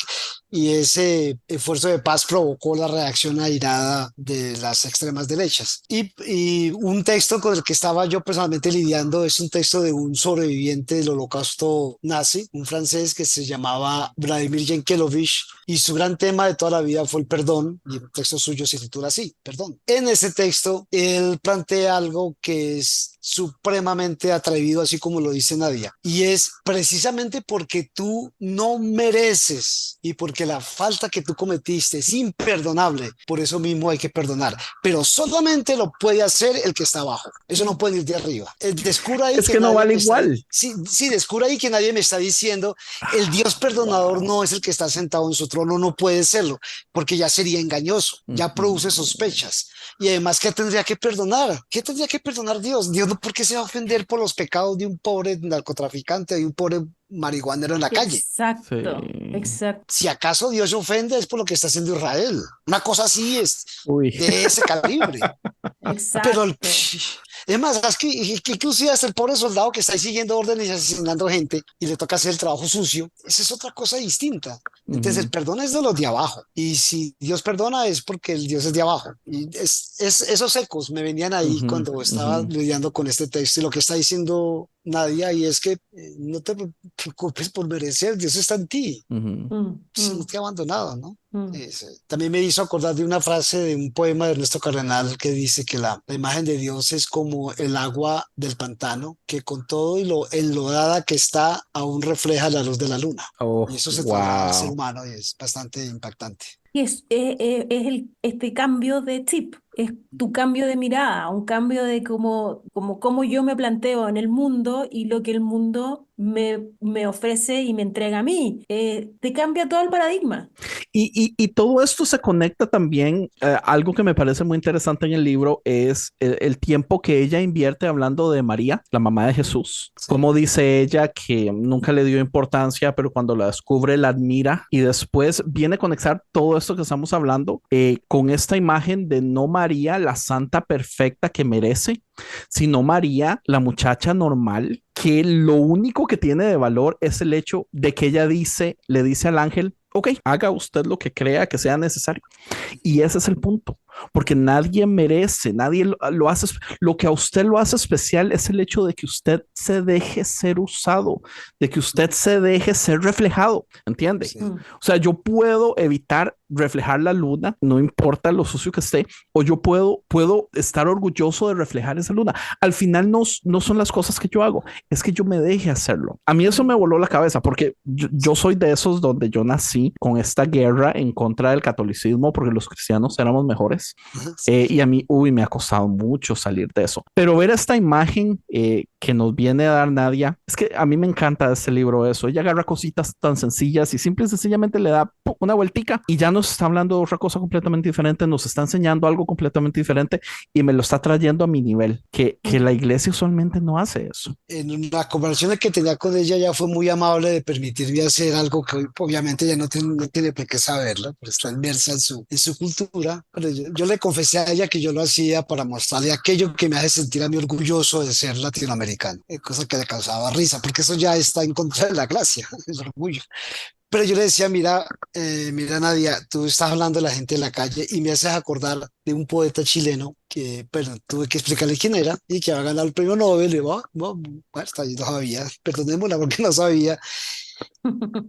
Y ese esfuerzo de paz provocó la reacción airada de las extremas derechas. Y un texto con el que estaba yo personalmente lidiando es un texto de un sobreviviente del holocausto nazi, un francés que se llamaba Vladimir Yankelovich, y su gran tema de toda la vida fue el perdón, y el texto suyo se titula así, Perdón. En ese texto, él plantea algo que es supremamente atrevido, así como lo dice Nadia, y es precisamente porque tú no mereces y porque la falta que tú cometiste es imperdonable, por eso mismo hay que perdonar, pero solamente lo puede hacer el que está abajo, eso no puede ir de arriba. Descubra ahí Es que que no nadie vale me está, igual. sí, sí, descubra ahí que nadie me está diciendo, el Dios perdonador Wow. no es el que está sentado en su trono, no puede serlo, porque ya sería engañoso, ya produce sospechas. Y además, ¿qué tendría que perdonar? ¿Qué tendría que perdonar Dios? Dios no, ¿por qué se va a ofender por los pecados de un pobre narcotraficante, de un pobre marihuanero en la calle? Exacto, Sí. exacto. Si acaso Dios se ofende es por lo que está haciendo Israel. Una cosa así es Uy. de ese calibre. Pero Exacto. es más, es que inclusive hasta el pobre soldado que está ahí siguiendo órdenes y asesinando gente y le toca hacer el trabajo sucio, esa es otra cosa distinta. Entonces el Ujú, perdón es de los de abajo y si Dios perdona es porque el Dios es de abajo. Y esos ecos me venían ahí ujú, cuando ujú, estaba lidiando con este texto y lo que está diciendo Nadia, y es que no te preocupes por merecer, Dios está en ti, ujú. Mm, si no mm, te ha abandonado, ¿no? mm. También me hizo acordar de una frase de un poema de Ernesto Cardenal que dice que la imagen de Dios es como el agua del pantano, que con todo y lo enlodada que está, aún refleja la luz de la luna. Oh, Y eso se traslada al ser wow. humano y es bastante impactante. Y es este cambio de chip, es tu cambio de mirada, un cambio de cómo yo me planteo en el mundo y lo que el mundo me ofrece y me entrega a mí. Te cambia todo el paradigma. Y todo esto se conecta también, algo que me parece muy interesante en el libro es el tiempo que ella invierte hablando de María, la mamá de Jesús. Sí. Como dice ella que nunca le dio importancia, pero cuando la descubre la admira y después viene a conectar todo esto que estamos hablando con esta imagen de no María, la santa perfecta que merece, sino María, la muchacha normal, que lo único que tiene de valor es el hecho de que ella le dice al ángel, ok, haga usted lo que crea que sea necesario. Y ese es el punto, porque nadie merece, nadie lo hace, lo que a usted lo hace especial es el hecho de que usted se deje ser usado, de que usted se deje ser reflejado, ¿entiende? Sí. Mm. O sea, yo puedo evitar reflejar la luna, no importa lo sucio que esté, o yo puedo estar orgulloso de reflejar esa luna. Al final no son las cosas que yo hago, es que yo me deje hacerlo. A mí eso me voló la cabeza porque yo soy de esos donde yo nací con esta guerra en contra del catolicismo porque los cristianos éramos mejores. Y a mí, me ha costado mucho salir de eso. Pero ver esta imagen que nos viene a dar Nadia, es que a mí me encanta de este libro eso. Ella agarra cositas tan sencillas y simple y sencillamente le da una vueltica y ya nos está hablando de otra cosa completamente diferente, nos está enseñando algo completamente diferente y me lo está trayendo a mi nivel, que la iglesia usualmente no hace eso. En la conversación que tenía con ella, ya fue muy amable de permitirme hacer algo que obviamente ella no tiene por qué saberla, pero está inmersa en su cultura. Pero yo le confesé a ella que yo lo hacía para mostrarle aquello que me hace sentir a mí orgulloso de ser latinoamericano, cosa que le causaba risa, porque eso ya está en contra de la gracia, el orgullo. Pero yo le decía, mira Nadia, tú estás hablando de la gente de la calle y me haces acordar de un poeta chileno que, pero tuve que explicarle quién era y que había ganado el premio Nobel. Y yo, bueno, está, yo no sabía, perdonémosla porque no sabía.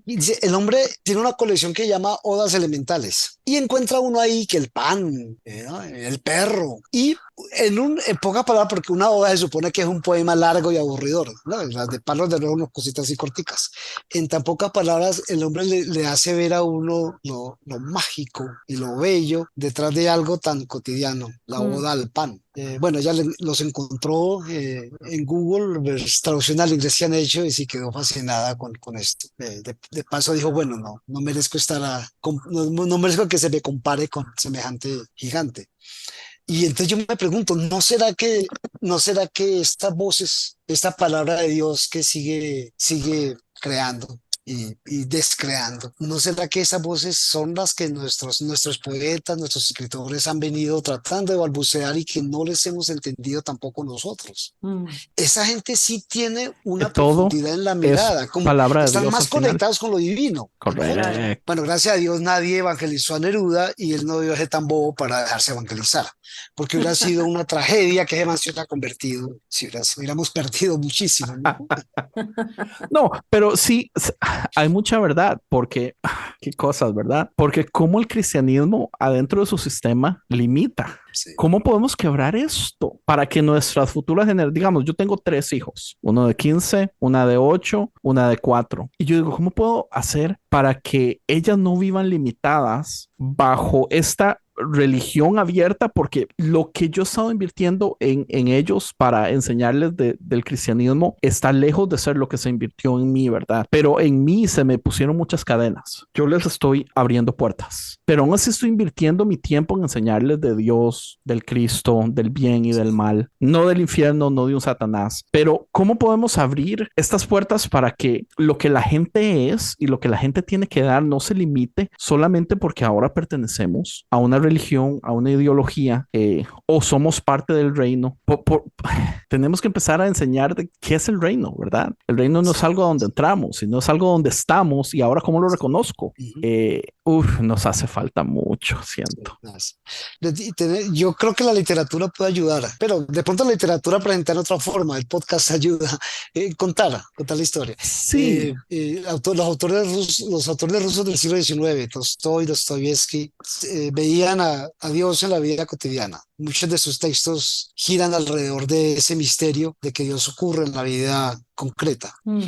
Y dice, el hombre tiene una colección que llama Odas Elementales y encuentra uno ahí que el pan, ¿no? El perro y en pocas palabras, porque una oda se supone que es un poema largo y aburridor, ¿no? Las de Palos de Nuevo, unas cositas así corticas. En tan pocas palabras, el hombre le hace ver a uno lo mágico y lo bello detrás de algo tan cotidiano, la Mm. oda al pan. Bueno, ella los encontró en Google, traducción al inglés que han hecho y sí quedó fascinada con esto. De paso dijo, bueno, no merezco no merezco que se me compare con semejante gigante. Y entonces yo me pregunto, no será que estas voces, esta palabra de Dios que sigue creando y descreando, no será que esas voces son las que nuestros poetas, nuestros escritores han venido tratando de balbucear y que no les hemos entendido tampoco nosotros? Mm. Esa gente sí tiene Que una todo profundidad en la es mirada, como palabra de están Dios más al final. conectados con lo divino que nosotros. Claro. Correcto. Bueno, gracias a Dios nadie evangelizó a Neruda y él no debió ser tan bobo para dejarse evangelizar, porque hubiera sido una tragedia que ese man se hubiera convertido, si hubiéramos perdido muchísimo, ¿no? No, pero sí, hay mucha verdad, porque, qué cosas, ¿verdad? Porque cómo el cristianismo adentro de su sistema limita. Sí. ¿Cómo podemos quebrar esto para que nuestras futuras generaciones, digamos, yo tengo 3 hijos, uno de 15, una de 8, una de 4, y yo digo, ¿cómo puedo hacer para que ellas no vivan limitadas bajo esta religión abierta? Porque lo que yo he estado invirtiendo en ellos para enseñarles del cristianismo está lejos de ser lo que se invirtió en mí, ¿verdad? Pero en mí se me pusieron muchas cadenas. Yo les estoy abriendo puertas, pero aún así estoy invirtiendo mi tiempo en enseñarles de Dios, del Cristo, del bien y del mal, no del infierno, no de un Satanás. Pero ¿cómo podemos abrir estas puertas para que lo que la gente es y lo que la gente tiene que dar no se limite solamente porque ahora pertenecemos a una religión, a una ideología, o somos parte del reino? Tenemos que empezar a enseñar de qué es el reino, ¿verdad? El reino no es algo donde entramos, sino es algo donde estamos y ahora cómo lo reconozco. Nos hace falta mucho, siento. Yo creo que la literatura puede ayudar, pero de pronto la literatura presenta en otra forma, el podcast ayuda contar la historia. Sí. Los autores rusos del siglo XIX, Tolstói, Dostoyevsky, veían a Dios en la vida cotidiana. Muchos de sus textos giran alrededor de ese misterio de que Dios ocurre en la vida concreta. Mm.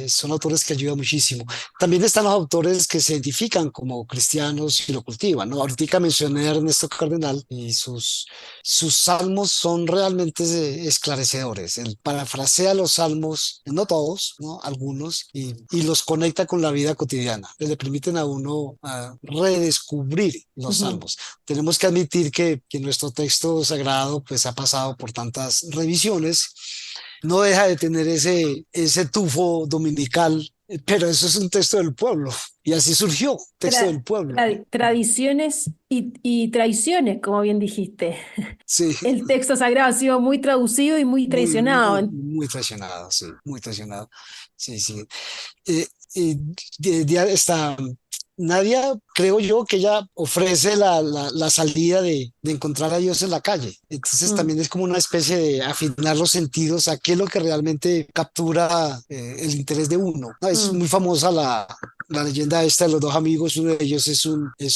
Son autores que ayudan muchísimo. También están los autores que se identifican como cristianos y lo cultivan, ¿no? Ahorita mencioné a Ernesto Cardenal y sus salmos son realmente esclarecedores. Él parafrasea los salmos, no todos, ¿no? Algunos, y los conecta con la vida cotidiana. Le permiten a uno redescubrir los Ujú. salmos. Tenemos que admitir que nuestro texto sagrado pues ha pasado por tantas revisiones, no deja de tener ese tufo dominical, pero eso es un texto del pueblo y así surgió, texto del pueblo, ¿no? Tradiciones y traiciones, como bien dijiste. Sí, El texto sagrado ha sido muy traducido y muy muy, traicionado. muy, muy traicionado, sí, muy traicionado. Sí, sí. Eh, está Nadia, creo yo que ella ofrece la salida de encontrar a Dios en la calle. Entonces Mm, también es como una especie de afinar los sentidos a qué es lo que realmente captura el interés de uno. No, es mm, muy famosa la leyenda esta de los dos amigos. Uno de ellos es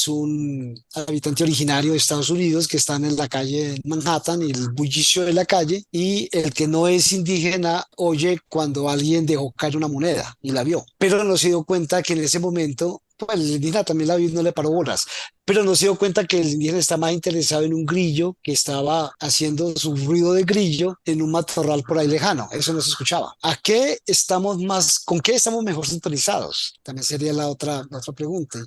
un habitante originario de Estados Unidos que están en la calle en Manhattan y el bullicio de la calle, y el que no es indígena oye cuando alguien dejó caer una moneda y la vio, pero no se dio cuenta que en ese momento pues, el indígena también la vio y no le paró bolas, pero no se dio cuenta que el indígena está más interesado en un grillo que estaba haciendo su ruido de grillo en un matorral por ahí lejano. Eso no se escuchaba. ¿Con qué estamos mejor sintonizados? También sería la otra pregunta.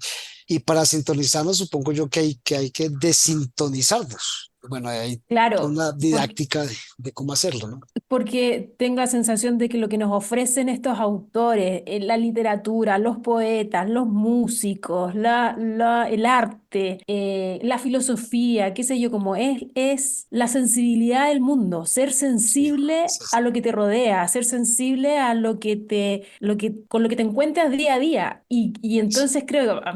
Y para sintonizarnos, supongo yo que hay que desintonizarnos. Bueno, hay toda claro, una porque, didáctica de cómo hacerlo, ¿no? porque tengo la sensación de que lo que nos ofrecen estos autores, la literatura, los poetas, los músicos, el arte, la filosofía, qué sé yo, como es la sensibilidad del mundo, ser Sí, sensible sí, a sí. lo que te rodea, ser sensible a con lo que te encuentras día a día. Y entonces creo que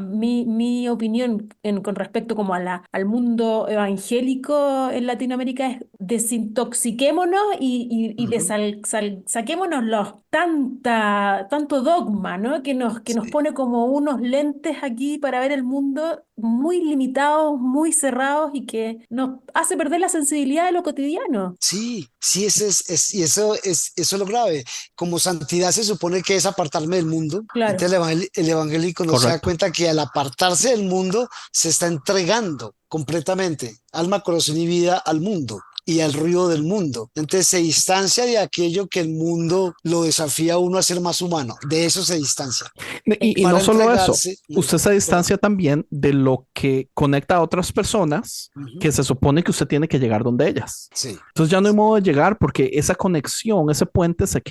mi opinión con respecto como al mundo evangélico en Latinoamérica es desintoxiquémonos Ujú. saquémonos tanto dogma, ¿no? Que nos Sí. pone como unos lentes aquí para ver el mundo muy limitados, muy cerrados y que nos hace perder la sensibilidad de lo cotidiano. Sí, sí, y eso es lo grave. Como santidad se supone que es apartarme del mundo. Claro. Entonces el evangélico no se da Correcto. cuenta que al apartarse del mundo se está entregando completamente, alma, corazón y vida al mundo y al ruido del mundo. Entonces se distancia de aquello que el mundo lo desafía a uno a ser más humano. De eso se distancia Y no para solo eso, entregarse. usted se Perdón. distancia también de lo que conecta a otras personas Ujú. que se supone que usted tiene que llegar donde ellas. Sí. Entonces ya no hay modo de llegar porque esa conexión, ese puente se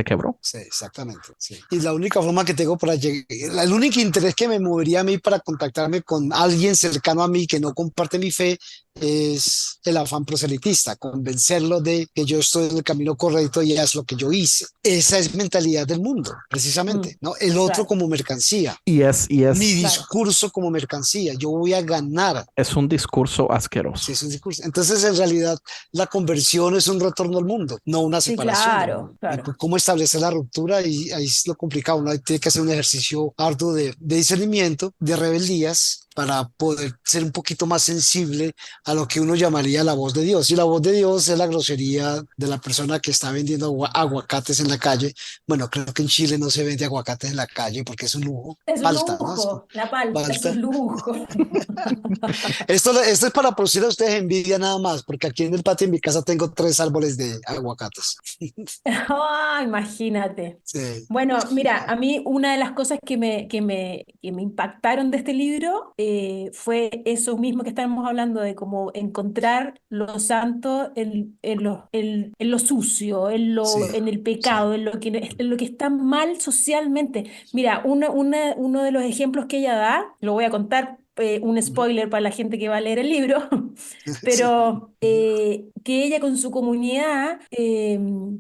quebró. Sí, exactamente. Sí. Y la única forma que tengo para llegar, el único interés que me movería a mí para contactarme con alguien cercano a mí que no comparte mi fe es el afán proselitista, convencerlo de que yo estoy en el camino correcto y es lo que yo hice. Esa es mentalidad del mundo, Mm, precisamente, ¿no? El otro claro, como mercancía, Y es, y mi es, claro. discurso como mercancía, yo voy a ganar. es un discurso Sí, asqueroso. es un discurso. Entonces, en realidad, la conversión es un retorno al mundo, no una Sí, separación del claro, mundo. Y claro. pues, cómo establecer la ruptura, y ahí es lo complicado. Uno tiene que hacer un ejercicio arduo de discernimiento, de rebeldías, para poder ser un poquito más sensible a lo que uno llamaría la voz de Dios. Y la voz de Dios es la grosería de la persona que está vendiendo aguacates en la calle. Bueno, creo que en Chile no se vende aguacates en la calle porque es un lujo. Es un Falta, ¿no? lujo, la palta es un Falta. lujo. Esto es para producir a ustedes envidia nada más, porque aquí en el patio de mi casa tengo 3 árboles de aguacates. Ah, imagínate. Sí. Bueno, mira, a mí una de las cosas que me impactaron de este libro fue eso mismo que estábamos hablando, de cómo encontrar lo santo en lo sucio, Sí, en el sí. pecado, en lo que está mal socialmente. Mira, uno de los ejemplos que ella da, lo voy a contar, un Ujú. spoiler para la gente que va a leer el libro, Sí. pero Ujú. que ella con su comunidad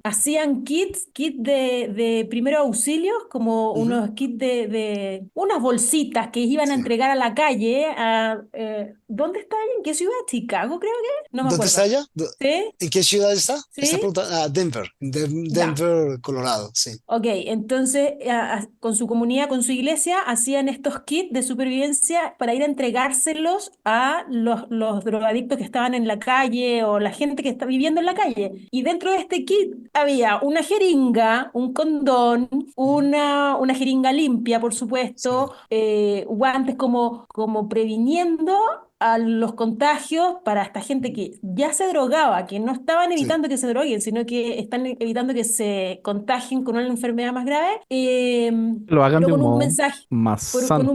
hacían kits de primeros auxilios, como Ujú. unos kits de unas bolsitas que iban a Sí. entregar a la calle. ¿Dónde está ella? ¿En qué ciudad? ¿Chicago, creo que? No me ¿Dónde está acuerdo. ella? ¿Sí? ¿En qué ciudad está? Está ¿Sí? preguntando. Denver. Ya. Denver, Colorado. Sí. Ok, entonces con su comunidad, con su iglesia, hacían estos kits de supervivencia para ir a entregárselos a los drogadictos que estaban en la calle o la gente que está viviendo en la calle. Y dentro de este kit había una jeringa, un condón, una jeringa limpia, por Sí, supuesto, guantes como previniendo a los contagios para esta gente que ya se drogaba, que no estaban sí, evitando que se droguen, sino que están evitando que se contagien con una enfermedad más grave, Lo hagan pero de un con un modo mensaje, más con sano.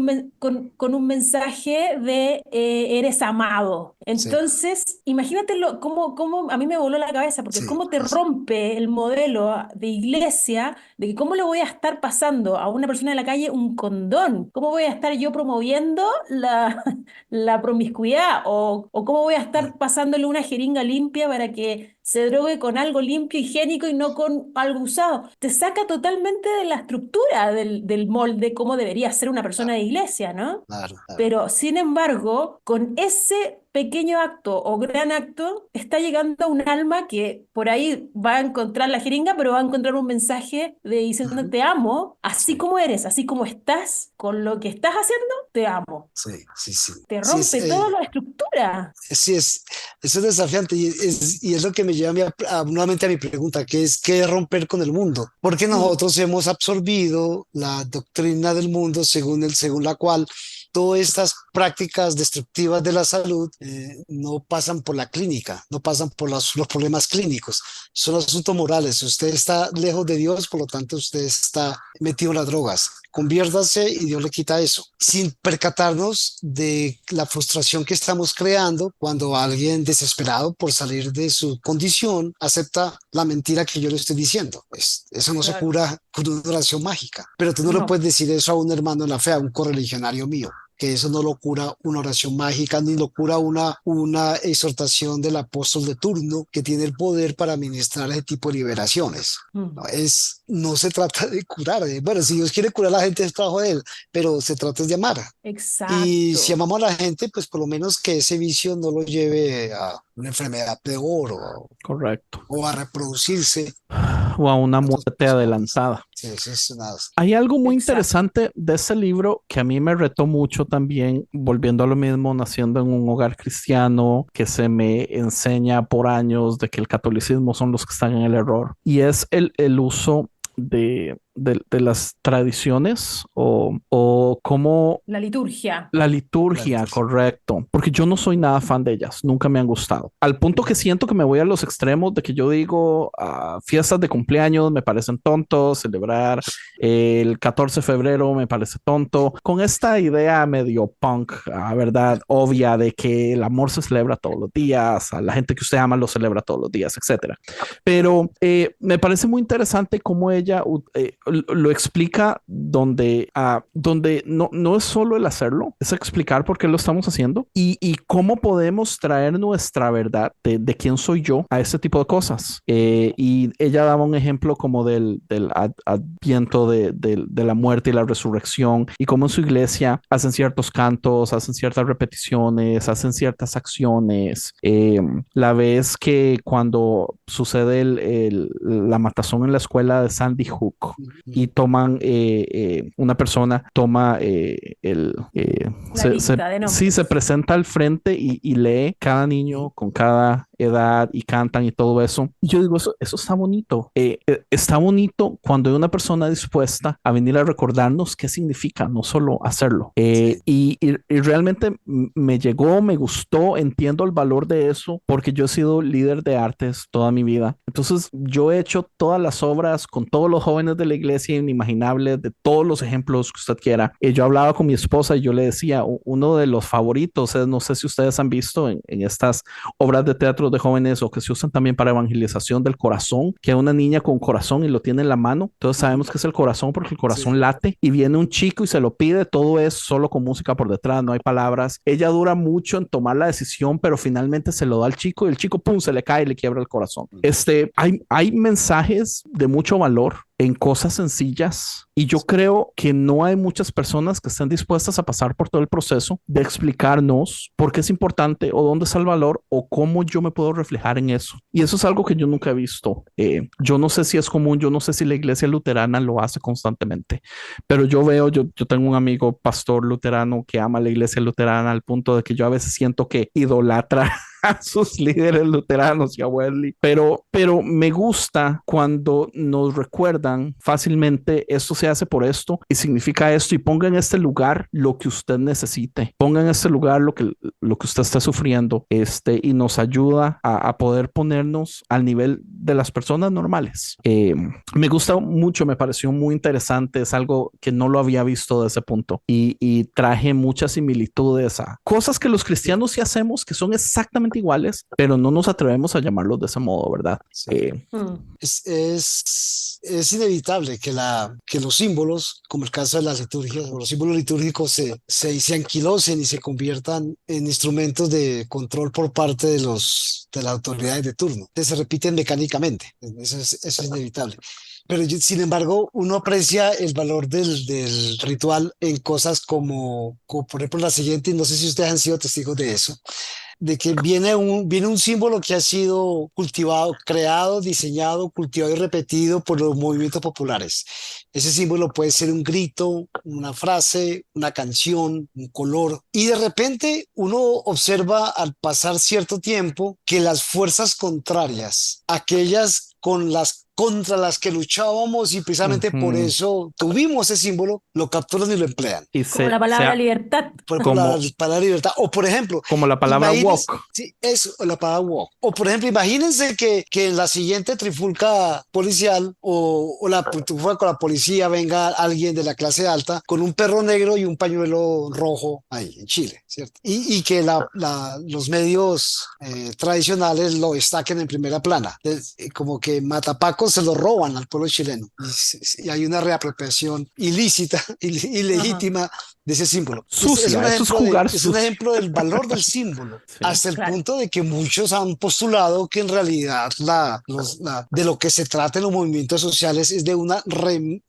con un mensaje de eres amado. sí, Entonces, imagínate cómo a mí me voló la cabeza, porque sí, cómo te sí, rompe el modelo de iglesia de que cómo le voy a estar pasando a una persona en la calle un condón, cómo voy a estar yo promoviendo la promiscuidad o cómo voy a estar pasándole una jeringa limpia para que se drogue con algo limpio, higiénico y no con algo usado. Te saca totalmente de la estructura del molde cómo debería ser una persona de iglesia, ¿no? claro, claro. Pero, sin embargo, con ese pequeño acto o gran acto, está llegando a un alma que por ahí va a encontrar la jeringa, pero va a encontrar un mensaje de diciendo Ujú. te amo, así Sí, como eres, así como estás, con lo que estás haciendo, te amo. sí, sí, sí. Te Sí, es, rompe toda la estructura. sí, es desafiante y es lo que me lleva a nuevamente a mi pregunta, que es ¿qué es romper con el mundo? Porque Mm, nosotros hemos absorbido la doctrina del mundo según la cual todas estas prácticas destructivas de la salud no pasan por la clínica, no pasan por los problemas clínicos, son asuntos morales. Usted está lejos de Dios, por lo tanto usted está metido en las drogas. Conviértase y Dios le quita eso, sin percatarnos de la frustración que estamos creando cuando alguien desesperado por salir de su condición acepta la mentira que yo le estoy diciendo. Pues eso no se claro. cura con una oración mágica, pero tú no le No, puedes decir eso a un hermano en la fe, a un correligionario mío, que eso no lo cura una oración mágica, ni lo cura una exhortación del apóstol de turno que tiene el poder para administrar ese tipo de liberaciones. mm, No se trata de curar. Bueno, si Dios quiere curar a la gente es trabajo de él, pero se trata de amar. Y si exacto. amamos a la gente, pues por lo menos que ese vicio no lo lleve a una enfermedad peor Correcto. o a reproducirse. O a una Otras muerte personas. adelantada. Sí, eso es nada. Hay algo muy Exacto. interesante de ese libro que a mí me retó mucho también, volviendo a lo mismo, naciendo en un hogar cristiano, que se me enseña por años de que el catolicismo son los que están en el error, y es el uso de las tradiciones o cómo La liturgia. la La liturgia, liturgia. correcto, porque yo no soy nada fan de ellas, nunca me han gustado. Al punto que siento que me voy a los extremos de que yo digo, fiestas de cumpleaños me parecen tontos, celebrar el 14 de febrero me parece tonto, con esta idea medio punk, verdad, obvia de que el amor se celebra todos los días, a la gente que usted ama lo celebra todos los días, etcétera. Pero me parece muy interesante cómo ella lo explica donde no es solo el hacerlo, es explicar por qué lo estamos haciendo y cómo podemos traer nuestra verdad de quién soy yo a este tipo de cosas. Y ella daba un ejemplo como del adviento de la muerte y la resurrección y cómo en su iglesia hacen ciertos cantos, hacen ciertas repeticiones, hacen ciertas acciones. La vez que cuando sucede la matazón en la escuela de Sandy Hook y toman, una persona toma La lista de sí, se nombres. presenta al frente y lee cada niño con cada edad y cantan y todo eso. Y yo digo, eso está bonito. Está bonito cuando hay una persona dispuesta a venir a recordarnos qué significa, no solo hacerlo. Sí, Y realmente me llegó, me gustó, entiendo el valor de eso porque yo he sido líder de artes toda mi vida. Entonces yo he hecho todas las obras con todos los jóvenes de la iglesia inimaginables, de todos los ejemplos que usted quiera. Yo hablaba con mi esposa y yo le decía, uno de los favoritos es, no sé si ustedes han visto en estas obras de teatro de jóvenes o que se usan también para evangelización del corazón, que hay una niña con corazón y lo tiene en la mano. Entonces sabemos que es el corazón porque el sí, corazón late y viene un chico y se lo pide. Todo es solo con música por detrás, no hay palabras. Ella dura mucho en tomar la decisión, pero finalmente se lo da al chico y el chico, pum, se le cae y le quiebra el corazón. Hay mensajes de mucho valor en cosas sencillas. Y yo creo que no hay muchas personas que estén dispuestas a pasar por todo el proceso de explicarnos por qué es importante o dónde está el valor o cómo yo me puedo reflejar en eso. Y eso es algo que yo nunca he visto. Yo no sé si es común, yo no sé si la iglesia luterana lo hace constantemente, pero yo tengo un amigo pastor luterano que ama la iglesia luterana al punto de que yo a veces siento que idolatra a sus líderes luteranos y a Wesley, pero me gusta cuando nos recuerdan fácilmente esto se hace por esto y significa esto y ponga en este lugar lo que usted necesite, ponga en este lugar lo que usted está sufriendo, y nos ayuda a poder ponernos al nivel de las personas normales. Me gusta mucho, me pareció muy interesante, es algo que no lo había visto de ese punto y traje muchas similitudes a cosas que los cristianos sí hacemos que son exactamente iguales, pero no nos atrevemos a llamarlos de ese modo, ¿verdad? Sí. Es inevitable que los símbolos, como el caso de las liturgias, o los símbolos litúrgicos se anquilosen y se conviertan en instrumentos de control por parte de las autoridades de turno. Se repiten mecánicamente. Eso es inevitable. Pero sin embargo, uno aprecia el valor del ritual en cosas como por ejemplo la siguiente, y no sé si ustedes han sido testigos de eso, de que viene un símbolo que ha sido cultivado, creado, diseñado, cultivado y repetido por los movimientos populares. Ese símbolo puede ser un grito, una frase, una canción, un color. Y de repente uno observa al pasar cierto tiempo que las fuerzas contrarias, aquellas contra las que luchábamos y precisamente por eso tuvimos ese símbolo, lo capturan y lo emplean. Como la palabra libertad. Por ejemplo, la palabra libertad. O por ejemplo, como la palabra walk. Sí, eso, la palabra walk. O por ejemplo, imagínense que en la siguiente trifulca policial o la trifulca con la policía venga alguien de la clase alta con un perro negro y un pañuelo rojo ahí en Chile, ¿cierto? Y que los medios tradicionales lo destaquen en primera plana. Como que matapacos se lo roban al pueblo chileno y hay una reapropiación ilícita, ilegítima de ese símbolo. Sucia, es un ejemplo del valor del símbolo, sí, hasta el punto de que muchos han postulado que en realidad de lo que se trata en los movimientos sociales es de una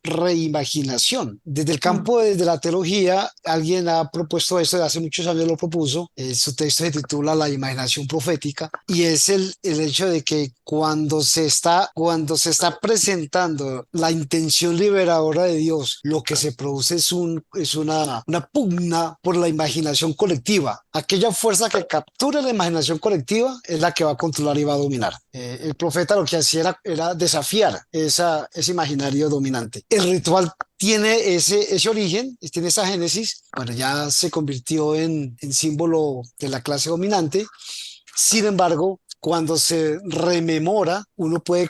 reimaginación. Desde el campo de la teología, alguien ha propuesto esto, de hace muchos años lo propuso, su texto se titula La imaginación profética, y es el hecho de que cuando se está presentando la intención liberadora de Dios, lo que se produce es una pugna por la imaginación colectiva. Aquella fuerza que captura la imaginación colectiva es la que va a controlar y va a dominar. El profeta lo que hacía era desafiar ese imaginario dominante. El ritual tiene ese origen, tiene esa génesis, bueno, ya se convirtió en símbolo de la clase dominante. Sin embargo, cuando se rememora, uno puede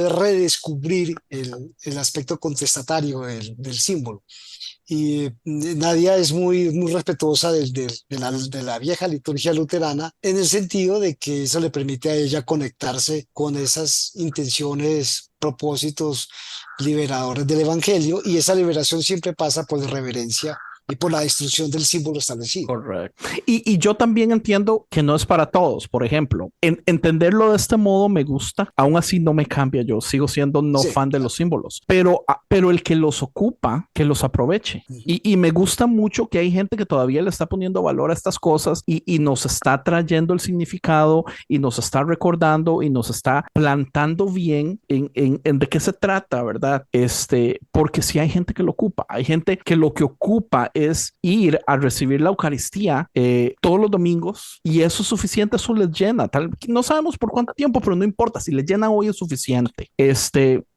redescubrir el aspecto contestatario del símbolo. Y Nadia es muy respetuosa de la vieja liturgia luterana, en el sentido de que eso le permite a ella conectarse con esas intenciones, propósitos liberadores del evangelio, y esa liberación siempre pasa por la reverencia y por la destrucción del símbolo establecido. Correcto. Y yo también entiendo que no es para todos. Por ejemplo, entenderlo de este modo me gusta. Aún así no me cambia. Yo sigo siendo fan de los símbolos. Pero el que los ocupa, que los aproveche. Y me gusta mucho que hay gente que todavía le está poniendo valor a estas cosas y nos está trayendo el significado y nos está recordando y nos está plantando bien en de qué se trata, ¿verdad? Porque sí hay gente que lo ocupa. Hay gente que lo que ocupa es ir a recibir la Eucaristía todos los domingos y eso es suficiente, eso les llena. No sabemos por cuánto tiempo, pero no importa, si les llena hoy es suficiente.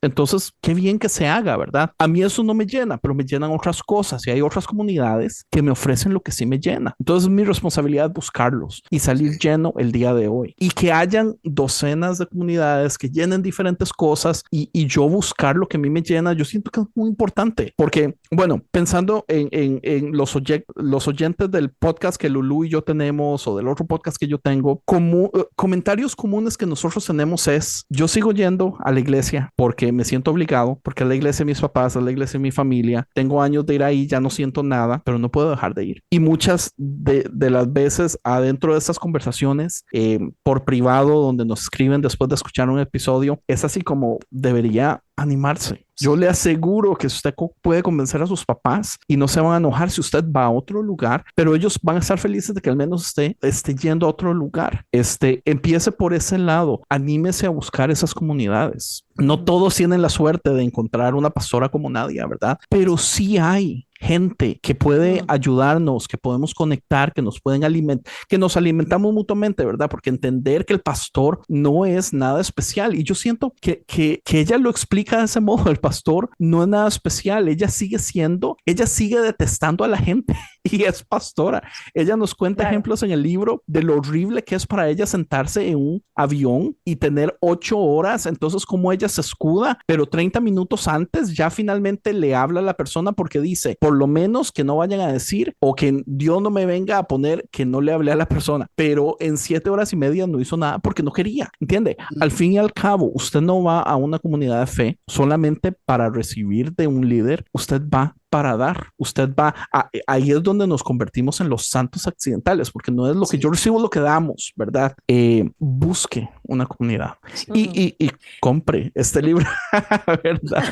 Entonces, qué bien que se haga, ¿verdad? A mí eso no me llena, pero me llenan otras cosas y hay otras comunidades que me ofrecen lo que sí me llena. Entonces, es mi responsabilidad buscarlos y salir lleno el día de hoy. Y que hayan docenas de comunidades que llenen diferentes cosas y yo buscar lo que a mí me llena, yo siento que es muy importante. Porque, bueno, pensando en los oyentes del podcast que Lulú y yo tenemos o del otro podcast que yo tengo, comentarios comunes que nosotros tenemos es: yo sigo yendo a la iglesia porque me siento obligado, porque es la iglesia de mis papás, es la iglesia de mi familia, tengo años de ir ahí, ya no siento nada, pero no puedo dejar de ir. Y muchas de las veces adentro de estas conversaciones por privado donde nos escriben después de escuchar un episodio, es así como debería animarse. Yo le aseguro que usted puede convencer a sus papás y no se van a enojar si usted va a otro lugar, pero ellos van a estar felices de que al menos usted esté yendo a otro lugar. Empiece por ese lado, anímese a buscar esas comunidades. No todos tienen la suerte de encontrar una pastora como Nadia, ¿verdad? Pero sí hay gente que puede ayudarnos, que podemos conectar, que nos pueden alimentar, que nos alimentamos mutuamente, ¿verdad? Porque entender que el pastor no es nada especial. Y yo siento que ella lo explica de ese modo. El pastor no es nada especial. Ella sigue detestando a la gente y es pastora. Ella nos cuenta ejemplos en el libro de lo horrible que es para ella sentarse en un avión y tener 8 horas. Entonces, como ella se escuda, pero 30 minutos antes ya finalmente le habla a la persona porque dice, por lo menos que no vayan a decir o que Dios no me venga a poner que no le hablé a la persona, pero en 7 horas y media no hizo nada porque no quería, ¿entiende? Al fin y al cabo, usted no va a una comunidad de fe solamente para recibir de un líder, usted va para dar, ahí es donde nos convertimos en los santos accidentales, porque no es lo que yo recibo, lo que damos, ¿verdad? Busque una comunidad y compre este libro, ¿verdad?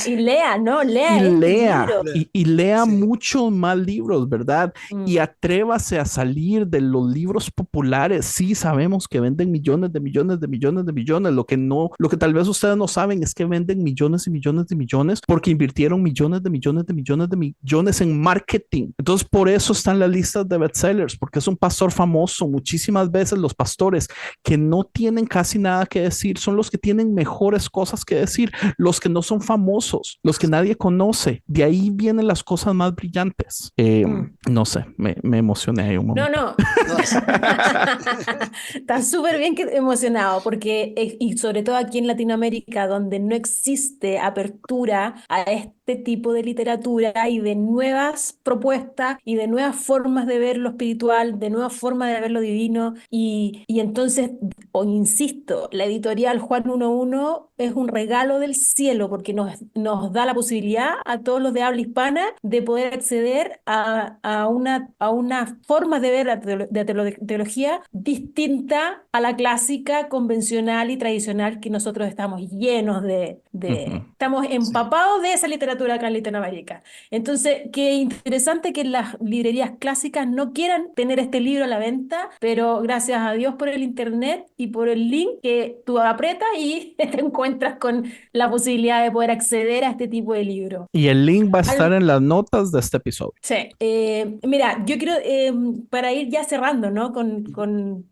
Y lea, ¿no? Y Lea este lea, libro. y lea Sí. muchos más libros, ¿verdad? Y atrévase a salir de los libros populares. Sí, sabemos que venden millones de millones de millones de millones. Lo que tal vez ustedes no saben es que venden millones y millones de millones porque invirtieron millones de millones de millones de millones en marketing. Entonces, por eso están las listas de bestsellers, porque es un pastor famoso. Muchísimas veces los pastores que no tienen casi nada que decir son los que tienen mejores cosas que decir, los que no son famosos, los que nadie conoce. De ahí vienen las cosas más brillantes. No sé, me emocioné ahí un momento. No. Está súper bien emocionado porque, y sobre todo aquí en Latinoamérica, donde no existe apertura a este tipo de literatura y de nuevas propuestas y de nuevas formas de ver lo espiritual, de nuevas formas de ver lo divino. Y entonces, insisto, la editorial Juan 11 es un regalo del cielo porque nos da la posibilidad a todos los de habla hispana de poder acceder a una forma de ver la teología distinta a la clásica, convencional y tradicional que nosotros estamos llenos estamos empapados de esa literatura acá en Latinoamérica. Entonces, qué interesante que las librerías clásicas no quieran tener este libro a la venta, pero gracias a Dios por el internet y por el link que tú aprietas y te encuentras con la posibilidad de poder acceder a este tipo de libro. Y el link va a estar en las notas de este episodio. Sí, mira, yo quiero, para ir ya cerrando, ¿no?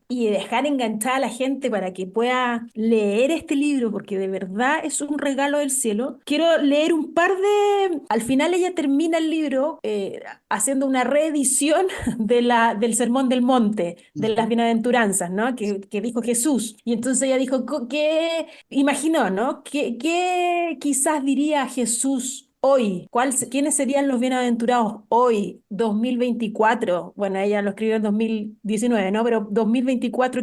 Y dejar enganchada a la gente para que pueda leer este libro, porque de verdad es un regalo del cielo. Quiero leer un par al final ella termina el libro haciendo una reedición del Sermón del Monte, de las bienaventuranzas, ¿no? Que dijo Jesús. Y entonces ella dijo, ¿qué imaginó, ¿no? ¿Qué quizás diría Jesús hoy? ¿Quiénes serían los bienaventurados hoy, 2024? Bueno, ella lo escribió en 2019, ¿no? Pero 2024,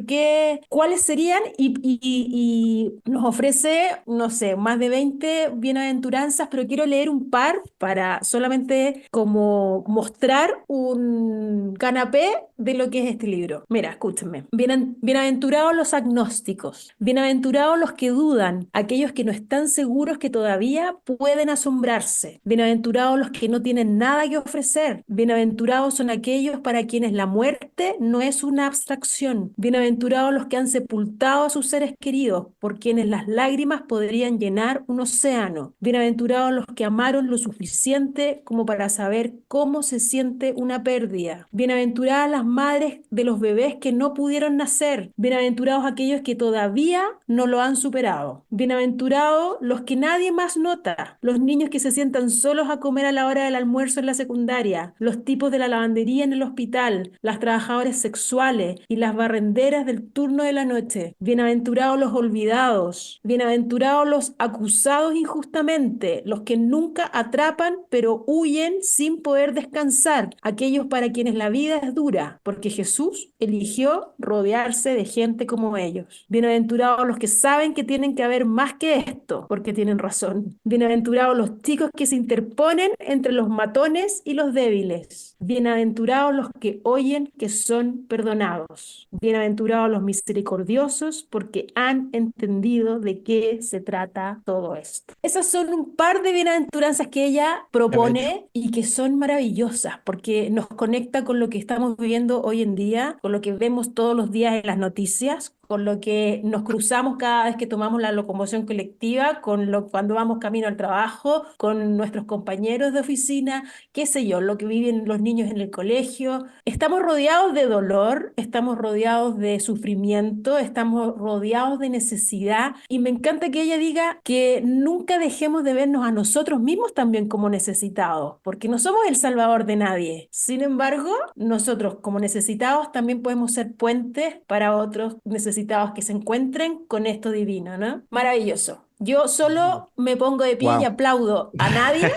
¿cuáles serían? Y nos ofrece, no sé, más de 20 bienaventuranzas, pero quiero leer un par para solamente como mostrar un canapé de lo que es este libro. Mira, escúchenme. Bienaventurados los agnósticos, bienaventurados los que dudan, aquellos que no están seguros que todavía pueden asombrarse. Bienaventurados los que no tienen nada que ofrecer. Bienaventurados son aquellos para quienes la muerte no es una abstracción. Bienaventurados los que han sepultado a sus seres queridos, por quienes las lágrimas podrían llenar un océano. Bienaventurados los que amaron lo suficiente como para saber cómo se siente una pérdida. Bienaventuradas las madres de los bebés que no pudieron nacer. Bienaventurados aquellos que todavía no lo han superado. Bienaventurados los que nadie más nota, los niños que se sientan solos a comer a la hora del almuerzo en la secundaria, los tipos de la lavandería en el hospital, las trabajadoras sexuales y las barrenderas del turno de la noche. Bienaventurados los olvidados, bienaventurados los acusados injustamente, los que nunca atrapan pero huyen sin poder descansar, aquellos para quienes la vida es dura, porque Jesús eligió rodearse de gente como ellos. Bienaventurados los que saben que tienen que haber más que esto, porque tienen razón. Bienaventurados los chicos los que se interponen entre los matones y los débiles. Bienaventurados los que oyen que son perdonados. Bienaventurados los misericordiosos porque han entendido de qué se trata todo esto. Esas son un par de bienaventuranzas que ella Qué bello. propone y que son maravillosas porque nos conecta con lo que estamos viviendo hoy en día, con lo que vemos todos los días en las noticias, con lo que nos cruzamos cada vez que tomamos la locomoción colectiva, cuando vamos camino al trabajo, con nuestros compañeros de oficina, qué sé yo, lo que viven los niños en el colegio. Estamos rodeados de dolor, estamos rodeados de sufrimiento, estamos rodeados de necesidad y me encanta que ella diga que nunca dejemos de vernos a nosotros mismos también como necesitados, porque no somos el salvador de nadie. Sin embargo, nosotros como necesitados también podemos ser puentes para otros necesitados que se encuentren con esto divino, ¿no? Maravilloso. Yo solo me pongo de pie y Wow. aplaudo a Nadia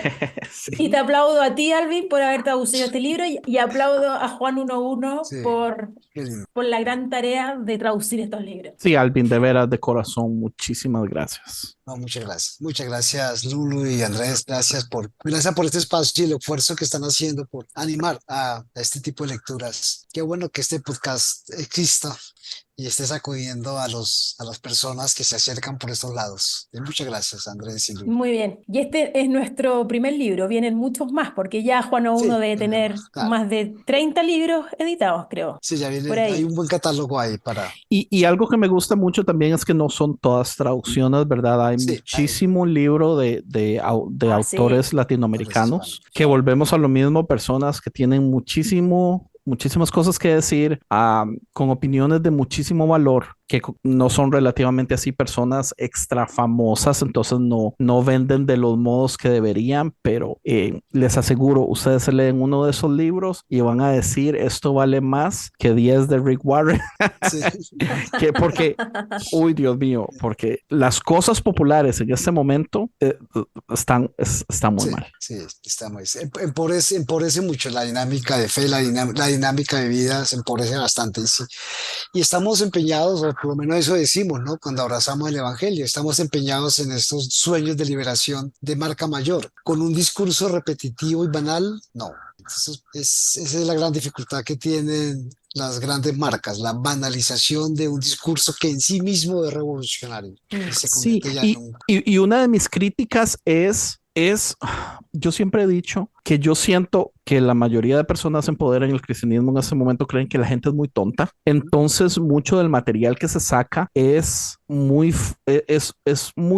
y Sí. te aplaudo a ti, Alvin, por haber traducido este libro y aplaudo a Juan 1.1 Sí, qué lindo. por la gran tarea de traducir estos libros. Sí, Alvin, de veras, de corazón, muchísimas gracias. No, muchas gracias. Muchas gracias, Lulu y Andrés. Gracias por este espacio y el esfuerzo que están haciendo por animar a este tipo de lecturas. Qué bueno que este podcast exista y esté sacudiendo a las personas que se acercan por estos lados. Muchas gracias, Andrés y Lulu. Muy bien. Y este es nuestro primer libro. Vienen muchos más, porque ya Juan Sí, 1 debe tener claro. más de 30 libros editados, creo. Sí, ya Por viene, hay ahí. un buen catálogo ahí para. Y algo que me gusta mucho también es que no son todas traducciones, ¿verdad? Hay Sí, hay muchísimo libro de Ah, sí. autores latinoamericanos hispanos. que volvemos a lo mismo, personas que tienen muchísimas cosas que decir, con opiniones de muchísimo valor, que no son relativamente así personas extra famosas, entonces no venden de los modos que deberían, pero les aseguro, ustedes se leen uno de esos libros y van a decir, esto vale más que 10 de Rick Warren, Sí. porque uy, Dios mío, porque las cosas populares en este momento están muy Sí, mal. sí, está muy. Empobrece mucho la dinámica de fe, la dinámica de vida se empobrece bastante. Y estamos empeñados, o por lo menos eso decimos, ¿no? Cuando abrazamos el Evangelio, estamos empeñados en estos sueños de liberación de marca mayor. Con un discurso repetitivo y banal, no. Entonces, esa es la gran dificultad que tienen las grandes marcas, la banalización de un discurso que en sí mismo es revolucionario y Mm. se Sí, convierte ya en y, un. y una de mis críticas yo siempre he dicho que yo siento que la mayoría de personas en poder en el cristianismo en este momento creen que la gente es muy tonta. Entonces, mucho del material que se saca es muy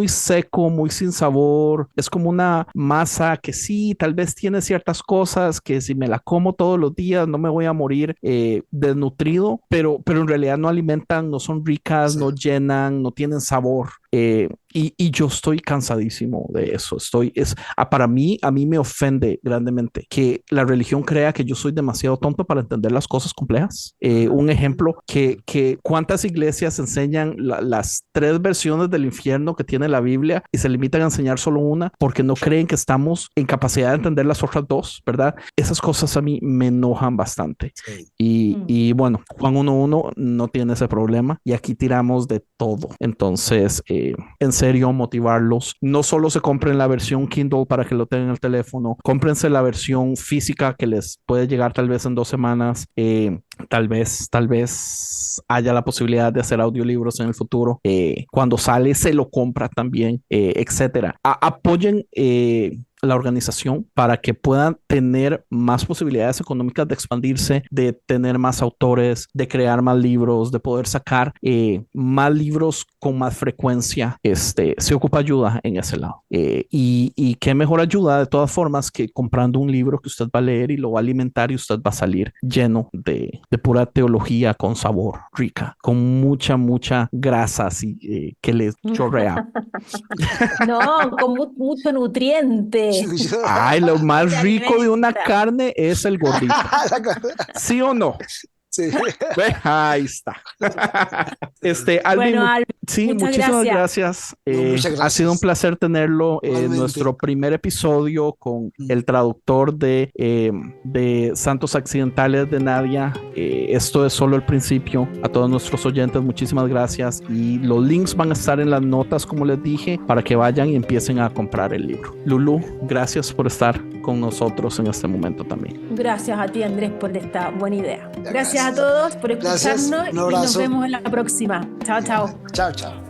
seco, muy sin sabor. Es como una masa que sí, tal vez tiene ciertas cosas que si me la como todos los días no me voy a morir desnutrido, pero en realidad no alimentan, no son ricas, Sí, no llenan, no tienen sabor. Y yo estoy cansadísimo de eso. Para mí, a mí me ofende grandemente que la religión crea que yo soy demasiado tonto para entender las cosas complejas. Un ejemplo, que cuántas iglesias enseñan las tres versiones del infierno que tiene la Biblia y se limitan a enseñar solo una porque no creen que estamos en capacidad de entender las otras dos, ¿verdad? Esas cosas a mí me enojan bastante. sí. Y bueno, Juan 1.1 no tiene ese problema y aquí tiramos de todo. Entonces, en serio, motivarlos. No solo se compren la versión Kindle para que lo tengan en el teléfono, cómprense la versión física que les puede llegar tal vez en 2 semanas. Tal vez haya la posibilidad de hacer audiolibros en el futuro. Cuando sale, se lo compra también, etcétera. Apoyen la organización para que puedan tener más posibilidades económicas de expandirse, de tener más autores, de crear más libros, de poder sacar más libros con más frecuencia. Se ocupa ayuda en ese lado. Y qué mejor ayuda de todas formas que comprando un libro que usted va a leer y lo va a alimentar y usted va a salir lleno de pura teología con sabor rica, con mucha grasa así que le chorrea. No, con mucho nutriente. Ay, lo Que más te rico de una alimenta. carne es el gordito. ¿Sí o no? Sí. Ve, ahí está. Alvin, Bueno, Alvin, sí, muchas muchísimas gracias. gracias. No, muchas Ha sido un gracias. placer tenerlo en Igualmente. nuestro primer episodio con Mm. el traductor de Santos Accidentales de Nadia. Esto es solo el principio. A todos nuestros oyentes, muchísimas gracias. Y los links van a estar en las notas, como les dije, para que vayan y empiecen a comprar el libro. Lulu, gracias por estar con nosotros en este momento también. Gracias a ti, Andrés, por esta buena idea. Ya, Gracias a gracias. todos por Gracias, escucharnos un y nos abrazo. vemos en la próxima. Chao, chao. Chao, chao.